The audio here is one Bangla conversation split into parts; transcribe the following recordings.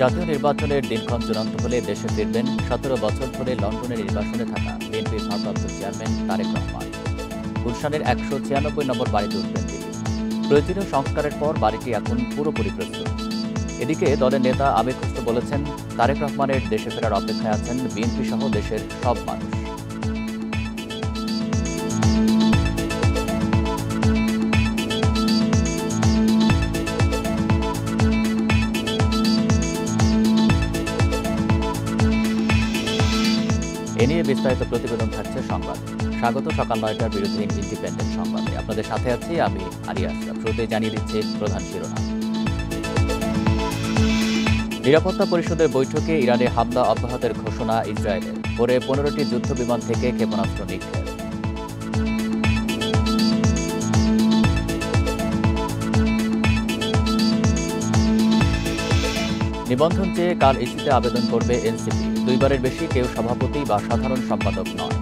জাতীয় নির্বাচনের দিনক্ষণ চূড়ান্ত হলে দেশে ফিরবেন 17 বছর ধরে লন্ডনে নির্বাসনে থাকা বিএনপির ভারপ্রাপ্ত চেয়ারম্যান তারেক রহমান। গুলশানের 196 নম্বর বাড়িতে উঠবেন তিনি। প্রয়োজনীয় সংস্কারের পর বাড়িটি এখন পুরোপুরি প্রস্তুত। এদিকে দলের নেতা আবেগ খুশরু বলেছেন, তারেক রহমানের দেশে ফেরার অপেক্ষায় আছেন বিএনপি সহ দেশের সব মানুষ। এ নিয়ে বিস্তারিত প্রতিবেদন থাকছে সংবাদে। স্বাগত সকাল 9টার বিরুদ্ধে ইন্ডিপেন্ডেন্ট সংবাদে। আপনাদের সাথে আছি আমি আরিয়া আশরাফ। শুরুতেই জানিয়ে দিচ্ছে প্রধান শিরোনাম। নিরাপত্তা পরিষদের বৈঠকে ইরানে হামলা অব্যাহতের ঘোষণা ইসরায়েলের। পরে 15টি যুদ্ধ বিমান থেকে ক্ষেপণাস্ত্র নিক্ষেপ। নিবন্ধন চেয়ে কাল ইস্যুতে আবেদন করবে এনসিপি। 2 বারের বেশি কেউ সভাপতি বা সাধারণ সম্পাদক নয়।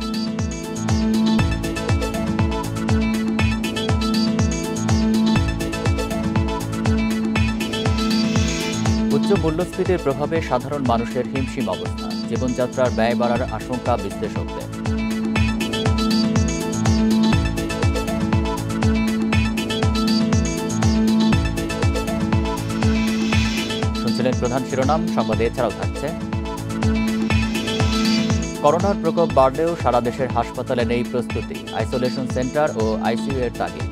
উচ্চ মূল্যস্ফীতির প্রভাবে সাধারণ মানুষের হিমশিম অবস্থা। জীবনযাত্রার ব্যয় বাড়ার আশঙ্কা বিশ্লেষকদের। শুনছিলেন প্রধান শিরোনাম। সংবাদে এছাড়াও থাকছে, করোনার প্রকোপ বাড়লেও সারা দেশের হাসপাতালে নেই প্রস্তুতি। আইসোলেশন সেন্টার ও আইসিইউ এর তাগিদ।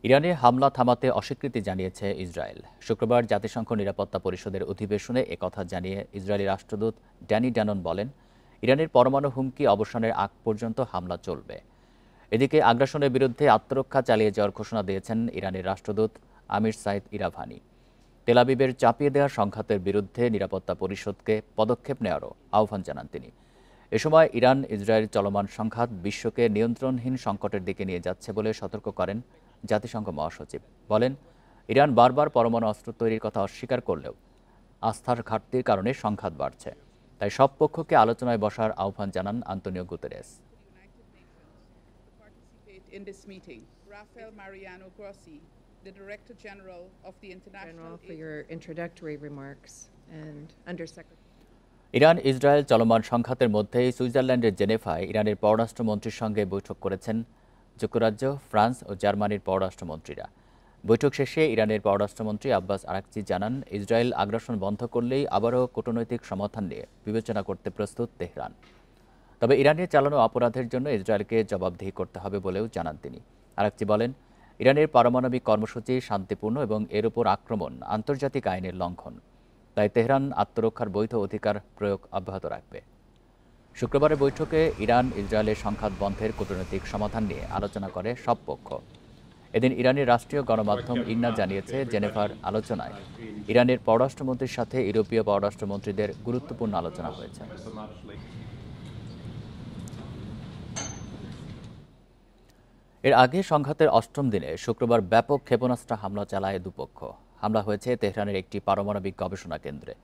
ইরানে হামলা থামাতে অস্বীকৃতি জানিয়েছে ইসরায়েল। শুক্রবার জাতিসংঘ নিরাপত্তা পরিষদের অধিবেশনে একথা জানিয়ে ইসরায়েলি রাষ্ট্রদূত ড্যানি ড্যানন বলেন, ইরানের পরমাণু হুমকি অবসানের আগ পর্যন্ত হামলা চলবে। এদিকে আগ্রাসনের বিরুদ্ধে আত্মরক্ষা চালিয়ে যাওয়ার ঘোষণা দিয়েছেন ইরানের রাষ্ট্রদূত আমির সাইদ ইরাভানি। তেল আবিবের চাপিয়ে দেওয়া সংঘাতের বিরুদ্ধে নিরাপত্তা পরিষদকে পদক্ষেপ নেওয়ারও আহ্বান জানান তিনি। এ সময় ইরান ইসরায়েল চলমান সংঘাত বিশ্বকে নিয়ন্ত্রণহীন সংকটের দিকে নিয়ে যাচ্ছে বলে সতর্ক করেন জাতিসংঘ মহাসচিব। বলেন, ইরান বারবার পরমাণু অস্ত্র তৈরির কথা অস্বীকার করলেও আস্থার ঘাটতির কারণে সংঘাত বাড়ছে। তাই সব পক্ষকে আলোচনায় বসার আহ্বান জানান আন্তোনিও গুতেরেস। ইরান ইসরায়েল চলমান সংঘাতের মধ্যেই সুইজারল্যান্ডের জেনেভায় ইরানের পররাষ্ট্রমন্ত্রীর সঙ্গে বৈঠক করেছেন যুক্তরাজ্য, ফ্রান্স ও জার্মানির পররাষ্ট্রমন্ত্রীরা। বৈঠক শেষে ইরানের পররাষ্ট্রমন্ত্রী আব্বাস আরাকচি জানান, ইসরায়েল আগ্রাসন বন্ধ করলেই আবারও কূটনৈতিক সমাধান নিয়ে বিবেচনা করতে প্রস্তুত তেহরান। তবে ইরানের চালানো অপরাধের জন্য ইসরায়েলকে জবাবদিহি করতে হবে বলেও জানান তিনি। আরাকচি বলেন, ইরানের পারমাণবিক কর্মসূচি শান্তিপূর্ণ এবং এর উপর আক্রমণ আন্তর্জাতিক আইনের লঙ্ঘন। তাই তেহরান আত্মরক্ষার বৈধ অধিকার প্রয়োগ অব্যাহত রাখবে। শুক্রবারের বৈঠকে ইরান ইসরায়েলের সংঘাত বন্ধের কূটনৈতিক সমাধান নিয়ে আলোচনা করে সব পক্ষ। এদিন ইরানের রাষ্ট্রীয় গণমাধ্যম ইন্না জানিয়েছে, জেনেভার আলোচনায় ইরানের পররাষ্ট্রমন্ত্রীর সাথে ইউরোপীয় পররাষ্ট্রমন্ত্রীদের গুরুত্বপূর্ণ আলোচনা হয়েছে। এর আগে সংঘাতের 8ম দিনে শুক্রবার ব্যাপক ক্ষেপণাস্ত্র হামলা চালায় দুপক্ষ। হামলা হয়েছে তেহরানের একটি পারমাণবিক গবেষণা কেন্দ্রে।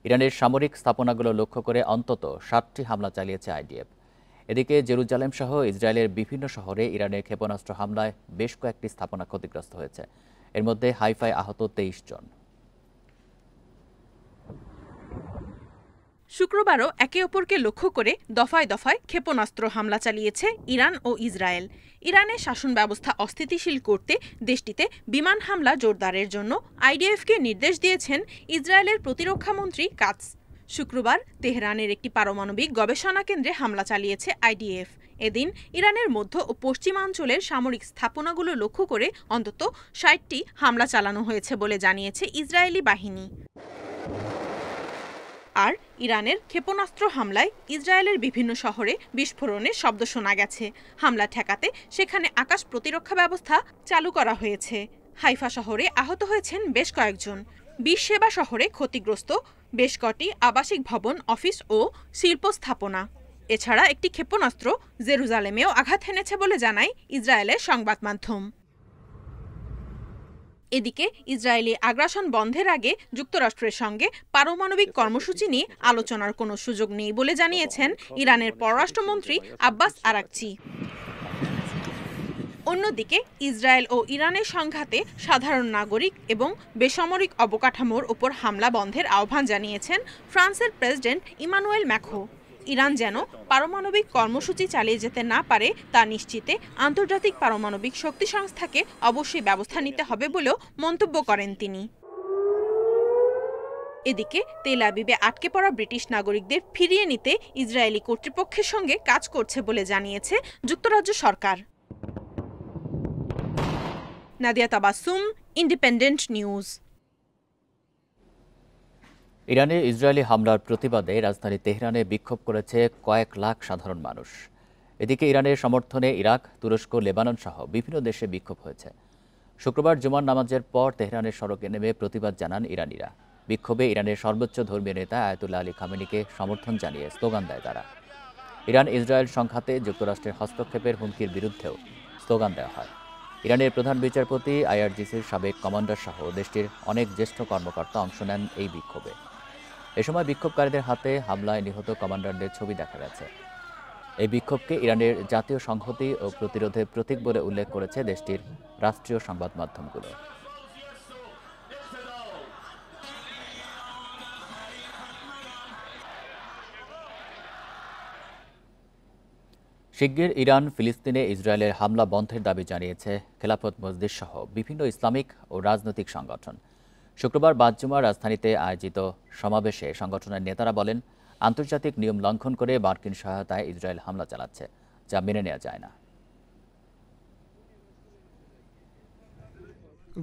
ইরানের সামরিক স্থাপনাগুলো লক্ষ্য করে অন্তত 7টি হামলা চালিয়েছে আইডিএফ। এদিকে জেরুজালেম সহ ইসরায়েলের বিভিন্ন শহরে ইরানের ক্ষেপণাস্ত্র হামলায় বেশ কয়েকটি স্থাপনা ক্ষতিগ্রস্ত হয়েছে। এর মধ্যে হাইফায় আহত 23 জন। শুক্রবারও একে অপরকে লক্ষ্য করে দফায় দফায় ক্ষেপণাস্ত্র হামলা চালিয়েছে ইরান ও ইসরায়েল। ইরানের শাসন ব্যবস্থা অস্থিতিশীল করতে দেশটিতে বিমান হামলা জোরদারের জন্য আইডিএফকে নির্দেশ দিয়েছেন ইসরায়েলের প্রতিরক্ষামন্ত্রী কাতস। শুক্রবার তেহরানের একটি পারমাণবিক গবেষণা কেন্দ্রে হামলা চালিয়েছে আইডিএফ। এদিন ইরানের মধ্য ও পশ্চিমাঞ্চলের সামরিক স্থাপনাগুলো লক্ষ্য করে অন্তত 60টি হামলা চালানো হয়েছে বলে জানিয়েছে ইসরায়েলি বাহিনী। আর ইরানের ক্ষেপণাস্ত্র হামলায় ইসরায়েলের বিভিন্ন শহরে বিস্ফোরণের শব্দ শোনা গেছে। হামলা ঠেকাতে সেখানে আকাশ প্রতিরক্ষা ব্যবস্থা চালু করা হয়েছে। হাইফা শহরে আহত হয়েছেন বেশ কয়েকজন। বিশ্বসেবা শহরে ক্ষতিগ্রস্ত বেশ কটি আবাসিক ভবন, অফিস ও শিল্প স্থাপনা। এছাড়া একটি ক্ষেপণাস্ত্র জেরুজালেমেও আঘাত হেনেছে বলে জানায় ইসরায়েলের সংবাদ মাধ্যম। এদিকে ইসরায়েলি আগ্রাসন বন্ধের আগে যুক্তরাষ্ট্রের সঙ্গে পারমাণবিক কর্মসূচি নিয়ে আলোচনার কোনো সুযোগ নেই বলে জানিয়েছেন ইরানের পররাষ্ট্রমন্ত্রী আব্বাস আরাকচি। অন্যদিকে ইসরায়েল ও ইরানের সংঘাতে সাধারণ নাগরিক এবং বেসামরিক অবকাঠামোর ওপর হামলা বন্ধের আহ্বান জানিয়েছেন ফ্রান্সের প্রেসিডেন্ট ইমানুয়েল ম্যাক্রো। ইরান যেন পারমাণবিক কর্মসূচি চালিয়ে যেতে না পারে তা নিশ্চিতে আন্তর্জাতিক পারমাণবিক শক্তি সংস্থাকে অবশ্যই ব্যবস্থা নিতে হবে বলেও মন্তব্য করেন তিনি। এদিকে তেল আবিবে আটকে পড়া ব্রিটিশ নাগরিকদের ফিরিয়ে নিতে ইসরায়েলি কর্তৃপক্ষের সঙ্গে কাজ করছে বলে জানিয়েছে যুক্তরাজ্য সরকার। Nadia Tabassum, Independent News. ইরানে ইসরায়েলি হামলার প্রতিবাদে রাজধানী তেহরানে বিক্ষোভ করেছে কয়েক লাখ সাধারণ মানুষ। এদিকে ইরানের সমর্থনে ইরাক, তুরস্ক, লেবানন সহ বিভিন্ন দেশে বিক্ষোভ হয়েছে। শুক্রবার জুমার নামাজের পর তেহরানের সড়কে নেমে প্রতিবাদ জানান ইরানিরা। বিক্ষোভে ইরানের সর্বোচ্চ ধর্মীয় নেতা আয়াতুল্লাহ আলী খামেনিকে সমর্থন জানিয়ে স্লোগান দেয় তারা। ইরান ইসরায়েল সংঘাতে যুক্তরাষ্ট্রের হস্তক্ষেপের হুমকির বিরুদ্ধেও স্লোগান দেওয়া হয়। ইরানের প্রধান বিচারপতি, আইআরজিসির সাবেক কমান্ডার সহ দেশটির অনেক জ্যেষ্ঠ কর্মকর্তা অংশ নেন এই বিক্ষোভে। এ সময় বিক্ষোভকারীদের হাতে হামলায় নিহত কমান্ডারদের ছবি দেখা গেছে। এই বিক্ষোভকে ইরানের জাতীয় সংহতি ও প্রতিরোধের প্রতীক বলে উল্লেখ করেছে দেশটির রাষ্ট্রীয় সংবাদ মাধ্যমগুলো। শিগগির ইরান ফিলিস্তিনে ইসরায়েলের হামলা বন্ধের দাবি জানিয়েছে খেলাফত মজলিস সহ বিভিন্ন ইসলামিক ও রাজনৈতিক সংগঠন। শুক্রবার বাদ-জুমা রাজধানীতে আয়োজিত সমাবেশে সংগঠনের নেতারা বলেন, আন্তর্জাতিক নিয়ম লঙ্ঘন করে মার্কিন সহায়তায় ইসরায়েল হামলা চালাচ্ছে, যা মেনে নেওয়া যায় না।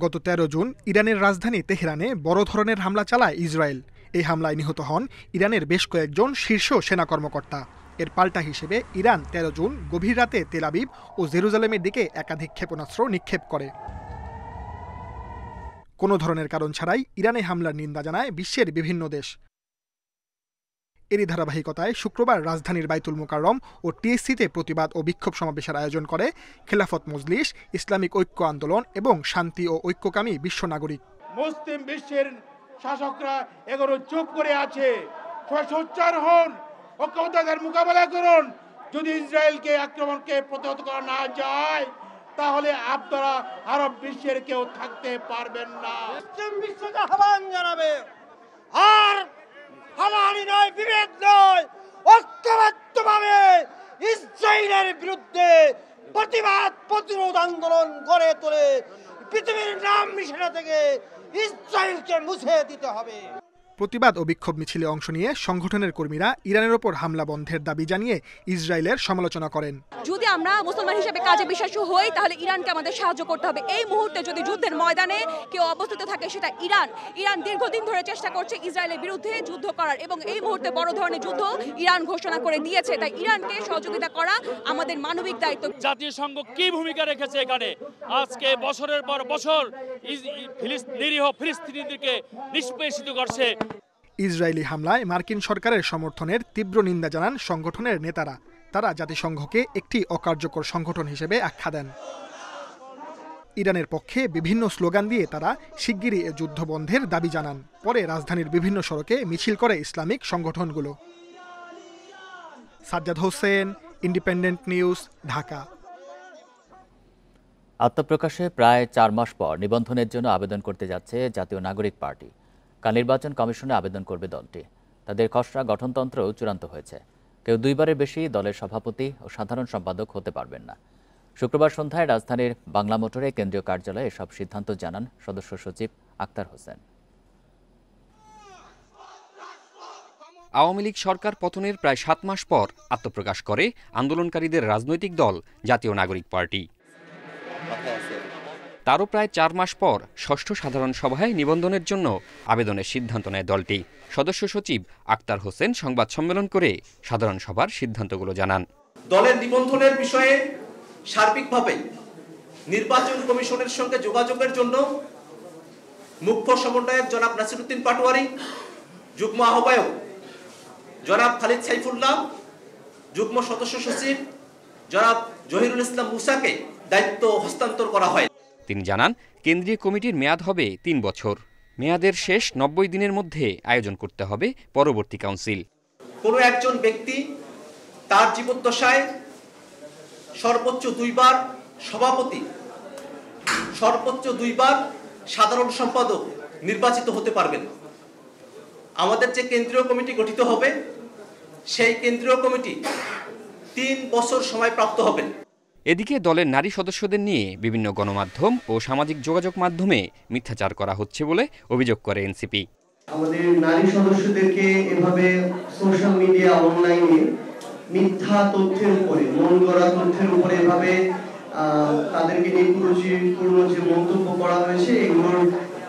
গত 13 জুন ইরানের রাজধানী তেহরানে বড় ধরনের হামলা চালায় ইসরায়েল। এই হামলায় নিহত হন ইরানের বেশ কয়েকজন শীর্ষ সেনা কর্মকর্তা। এর পাল্টা হিসেবে ইরান 13 জুন গভীর রাতে তেল আবিব ও জেরুজালেমের দিকে একাধিক ক্ষেপণাস্ত্র নিক্ষেপ করে। কোনো ধরনের কারণ ছাড়াই ইরানে হামলার নিন্দা জানায় বিশ্বের বিভিন্ন দেশ। এরই ধারাবাহিকতায় শুক্রবার রাজধানীর বাইতুল মোকাররম ও টিএসসিতে প্রতিবাদ ও বিক্ষোভ সমাবেশের আয়োজন করে খেলাফত মজলিস, ইসলামিক ঐক্য আন্দোলন এবং শান্তি ও ঐক্যকামী বিশ্ব নাগরিক। মুসলিম বিশ্বের শাসকরা এগুলো চুপ করে আছে। সোচ্চার হন, ঐক্যবদ্ধতার মোকাবেলা করুন। যদি ইসরায়েলকে আক্রমণকে প্রতিহত করা না যায়, তাহলে আপনারা আরব বিশ্বের কেউ থাকতে পারবেন না। মুসলিম বিশ্বকে আহ্বান জানাবে, আর হানাহানি নয়, বিভেদ নয়, ঐক্যবদ্ধভাবে ইসরায়েলের বিরুদ্ধে প্রতিবাদ প্রতিরোধ আন্দোলন গড়ে তোলে পৃথিবীর নাম মিশনা থেকে ইসরায়েলকে মুছে দিতে হবে। প্রতিবাদ ও বিক্ষোভ মিছিলে অংশ নিয়ে সংগঠনের কর্মীরা ইরানের ওপর হামলা বন্ধের দাবি জানিয়ে ইসরায়েলের সমালোচনা করেন। যদি আমরা মুসলমান হিসেবে কাজে বিশ্বাসী হই, তাহলে ইরানকে আমাদের সাহায্য করতে হবে। এই মুহূর্তে যদি যুদ্ধের ময়দানে কেউ অবস্থিত থাকে, সেটা ইরান দীর্ঘদিন ধরে চেষ্টা করছে ইসরায়েলের বিরুদ্ধে যুদ্ধ করার, এবং এই মুহূর্তে বড় ধরনের যুদ্ধ ইরান ঘোষণা করে দিয়েছে। তাই ইরানকে সহযোগিতা করা আমাদের মানবিক দায়িত্ব। জাতীয় সংঘ কি ভূমিকা রেখেছে এখানে? আজকে বছরের পর বছর নিরীহ ফিলিস্তিনিদেরকে নিষ্পেষিত করছে। ইসরায়েলি হামলায় মার্কিন সরকারের সমর্থনের তীব্র নিন্দা জানান সংগঠনের নেতারা। তারা জাতিসংঘকে একটি অকার্যকর সংগঠন হিসেবে আখ্যা দেন। ইরানের পক্ষে বিভিন্ন স্লোগান দিয়ে তারা শিগগিরই এ যুদ্ধ বন্ধের দাবি জানান। পরে রাজধানীর বিভিন্ন সড়কে মিছিল করে ইসলামিক সংগঠনগুলো। Sajjad Hossain, Independent news, Dhaka. আত্মপ্রকাশে প্রায় 4 মাস পর নিবন্ধনের জন্য আবেদন করতে যাচ্ছে জাতীয় নাগরিক পার্টি। কাল নির্বাচন কমিশনে আবেদন করবে দলটি। তাদের খসড়া গঠনতন্ত্রও চূড়ান্ত হয়েছে। কেউ 2 বারের বেশি দলের সভাপতি ও সাধারণ সম্পাদক হতে পারবেন না। শুক্রবার সন্ধ্যায় রাজধানীর বাংলা মোটরে কেন্দ্রীয় কার্যালয়ে এসব সিদ্ধান্ত জানান সদস্য সচিব আক্তার হোসেন। আওয়ামী লীগ সরকার পতনের প্রায় 7 মাস পর আত্মপ্রকাশ করে আন্দোলনকারীদের রাজনৈতিক দল জাতীয় নাগরিক পার্টি। তারও প্রায় 4 মাস পর ষষ্ঠ সাধারণ সভায় নিবন্ধনের জন্য আবেদনের সিদ্ধান্ত নেয় দলটি। সদস্য সচিব আক্তার হোসেন সংবাদ সম্মেলন করে সাধারণ সভার সিদ্ধান্তগুলো জানান। দলের নিবন্ধনের বিষয়ে সার্বিকভাবে নির্বাচন কমিশনের সঙ্গে যোগাযোগের জন্য মুখ্য সমন্বয়ক জনাব নাসিরউদ্দিন পাটোয়ারি, যুগ্ম আহ্বায়ক জনাব খালিদ সাইফুল্লাহ, যুগ্ম সদস্য সচিব জনাব জহিরুল ইসলাম মুসাকে দায়িত্ব হস্তান্তর করা হয়। তিনি জানান, কেন্দ্রীয় কমিটির মেয়াদ হবে 3 বছর। মেয়াদের শেষ 90 দিনের মধ্যে আয়োজন করতে হবে পরবর্তী কাউন্সিল। কোনো একজন ব্যক্তি তার জীবদ্দশায় সর্বোচ্চ 2 বার সভাপতি সর্বোচ্চ 2 বার সাধারণ সম্পাদক নির্বাচিত হতে পারবেন। আমাদের যে কেন্দ্রীয় কমিটি গঠিত হবে সেই কেন্দ্রীয় কমিটি 3 বছর সময় প্রাপ্ত হবেন। এদিকে দলের নারী সদস্যদের নিয়ে বিভিন্ন গণমাধ্যম ও সামাজিক যোগাযোগ মাধ্যমে মিথ্যাচার করা হচ্ছে বলে অভিযোগ করে এনসিপি। আমাদের নারী সদস্যদেরকে এভাবে সোশ্যাল মিডিয়া অনলাইনে মিথ্যা তথ্যের উপরে, মন গড়া তথ্যের উপরে এভাবে তাদেরকে নিয়ে কুরুচিপূর্ণ যে মন্তব্য করা হয়েছে, এগুলোর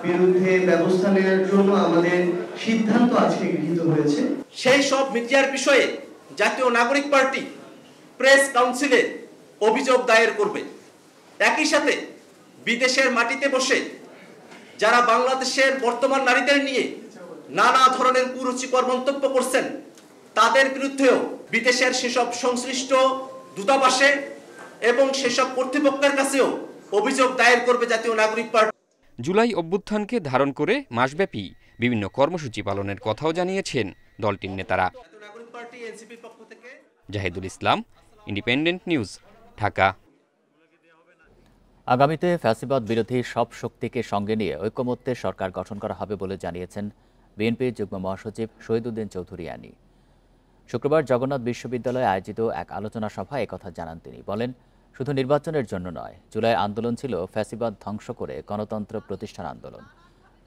বিরুদ্ধে ব্যবস্থা নেওয়ার জন্য আমাদের সিদ্ধান্ত আজকে গৃহীত হয়েছে। সেই সব মিডিয়ার বিষয়ে জাতীয় নাগরিক পার্টি প্রেস কাউন্সিলে অভিযোগ দায়ের করবে। একই সাথে বিদেশের মাটিতে বসে যারা বাংলাদেশের বর্তমান নারীদের নিয়ে নানা ধরনের কুরুচিকর মন্তব্য করছেন তাদের বিরুদ্ধেও বিদেশের সেসব সংশ্লিষ্ট দূতাবাসে এবং সেসব কর্তৃপক্ষের কাছেও অভিযোগ দায়ের করবে জাতীয় নাগরিক পার্টি। জুলাই অভ্যুত্থানকে ধারণ করে মাসব্যাপী বিভিন্ন কর্মসূচি পালনের কথাও জানিয়েছেন দলটির নেতারা। জাহিদুল ইসলাম, ইন্ডিপেন্ডেন্ট নিউজ, ঢাকা। আগামীতে ফ্যাসিবাদ বিরোধী সব শক্তিকে সঙ্গে নিয়ে ঐকমত্যে সরকার গঠন করা হবে বলে জানিয়েছেন বিএনপির যুগ্ম মহাসচিব শহীদুদ্দিন চৌধুরী আনি। শুক্রবার জগন্নাথ বিশ্ববিদ্যালয়ে আয়োজিত এক আলোচনা সভায় একথা জানান তিনি। বলেন, শুধু নির্বাচনের জন্য নয়, জুলাই আন্দোলন ছিল ফ্যাসিবাদ ধ্বংস করে গণতন্ত্র প্রতিষ্ঠার আন্দোলন।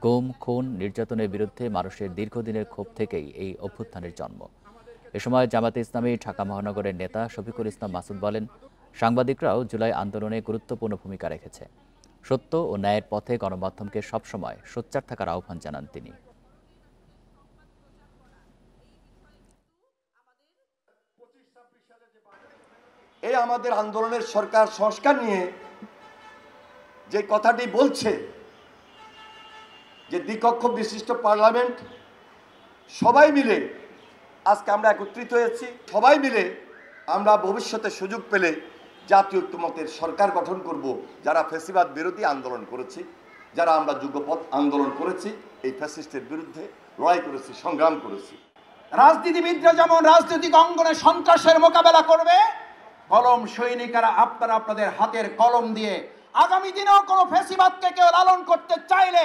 গুম, খুন, নির্যাতনের বিরুদ্ধে মানুষের দীর্ঘদিনের ক্ষোভ থেকেই এই অভ্যুত্থানের জন্ম। এ সময় জামাতে ইসলামী ঢাকা মহানগরের নেতা শফিকুল ইসলাম মাসুদ বলেন, সাংবাদিকরাও জুলাই আন্দোলনে গুরুত্বপূর্ণ ভূমিকা রেখেছে। সত্য ও ন্যায়ের পথে গণমাধ্যমকে সবসময় সোচ্চার থাকার আহ্বান জানান তিনি। এই আমাদের আন্দোলনের সরকার সংস্কার নিয়ে যে কথাটি বলছে, যে দ্বিকক্ষ বিশিষ্ট পার্লামেন্ট সবাই মিলে আজকে আমরা একত্রিত হয়েছি, সবাই মিলে আমরা ভবিষ্যতে সুযোগ পেলে জাতীয় ঐক্যমত্যের সরকার গঠন করব। যারা ফ্যাসিবাদ বিরোধী আন্দোলন করেছি, যারা আমরা যুগপৎ আন্দোলন করেছি, এই ফ্যাসিস্টের বিরুদ্ধে লড়াই করেছি, সংগ্রাম করেছি। রাজনীতিবিদরা যেমন রাজনৈতিক অঙ্গনে সন্ত্রাসের মোকাবেলা করবে, কলম সৈনিকেরা আপনারা আপনাদের হাতের কলম দিয়ে আগামী দিনেও কোনো ফ্যাসিবাদকে কেউ লালন করতে চাইলে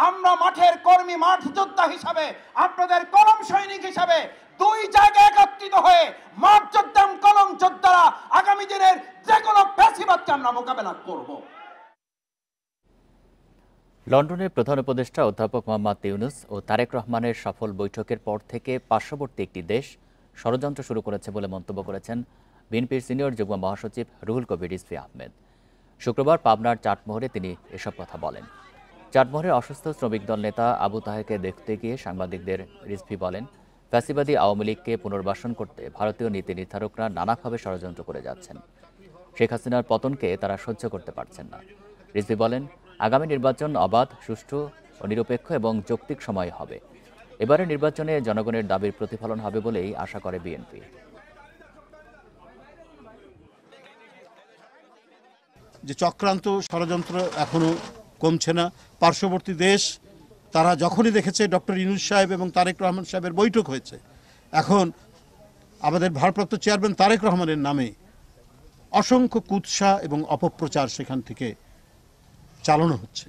আমরা মাঠের কর্মী, মাঠ যোদ্ধা হিসাবে, আপনাদের কলম সৈনিক হিসাবে 2 জায়গায় একত্রিত হয়ে মাঠ যোদ্ধা, কলম যোদ্ধারা আগামী দিনের যে কোনো ফ্যাসিবাদকে আমরা মোকাবেলা করব। লন্ডনের প্রধান উপদেষ্টা অধ্যাপক মোহাম্মদ ইউনূস ও তারেক রহমানের সফল বৈঠকের পর থেকে পার্শ্ববর্তী একটি দেশ ষড়যন্ত্র শুরু করেছে বলে মন্তব্য করেছেন বিএনপির সিনিয়র যুগ্ম মহাসচিব রুহুল কবির রিজভী আহমেদ। শুক্রবার পাবনার চাটমোহরে তিনি এসব কথা বলেন। চাটমোহরের অসুস্থ শ্রমিক দল নেতা আবু তাহেরকে দেখতে গিয়ে সাংবাদিকদের রিজভী বলেন, ফ্যাসিবাদী আওয়ামী লীগকে পুনর্বাসন করতে ভারতীয় নীতি নির্ধারকরা নানাভাবে ষড়যন্ত্র করে যাচ্ছেন। শেখ হাসিনার পতনকে তারা সহ্য করতে পারছেন না। রিজভী বলেন, আগামী নির্বাচন অবাধ, সুষ্ঠু ও নিরপেক্ষ এবং যৌক্তিক সময় হবে। এবারের নির্বাচনে জনগণের দাবির প্রতিফলন হবে বলেই আশা করে বিএনপি। যে চক্রান্ত, ষড়যন্ত্র এখনো কমছে না। পার্শ্ববর্তী দেশ তারা যখনই দেখেছে ডক্টর ইউনূস সাহেব এবং তারেক রহমান সাহেবের বৈঠক হয়েছে, এখন আমাদের ভারপ্রাপ্ত চেয়ারম্যান তারেক রহমানের নামে অসংখ্য কুৎসা এবং অপপ্রচার সেখান থেকে চালানো হচ্ছে।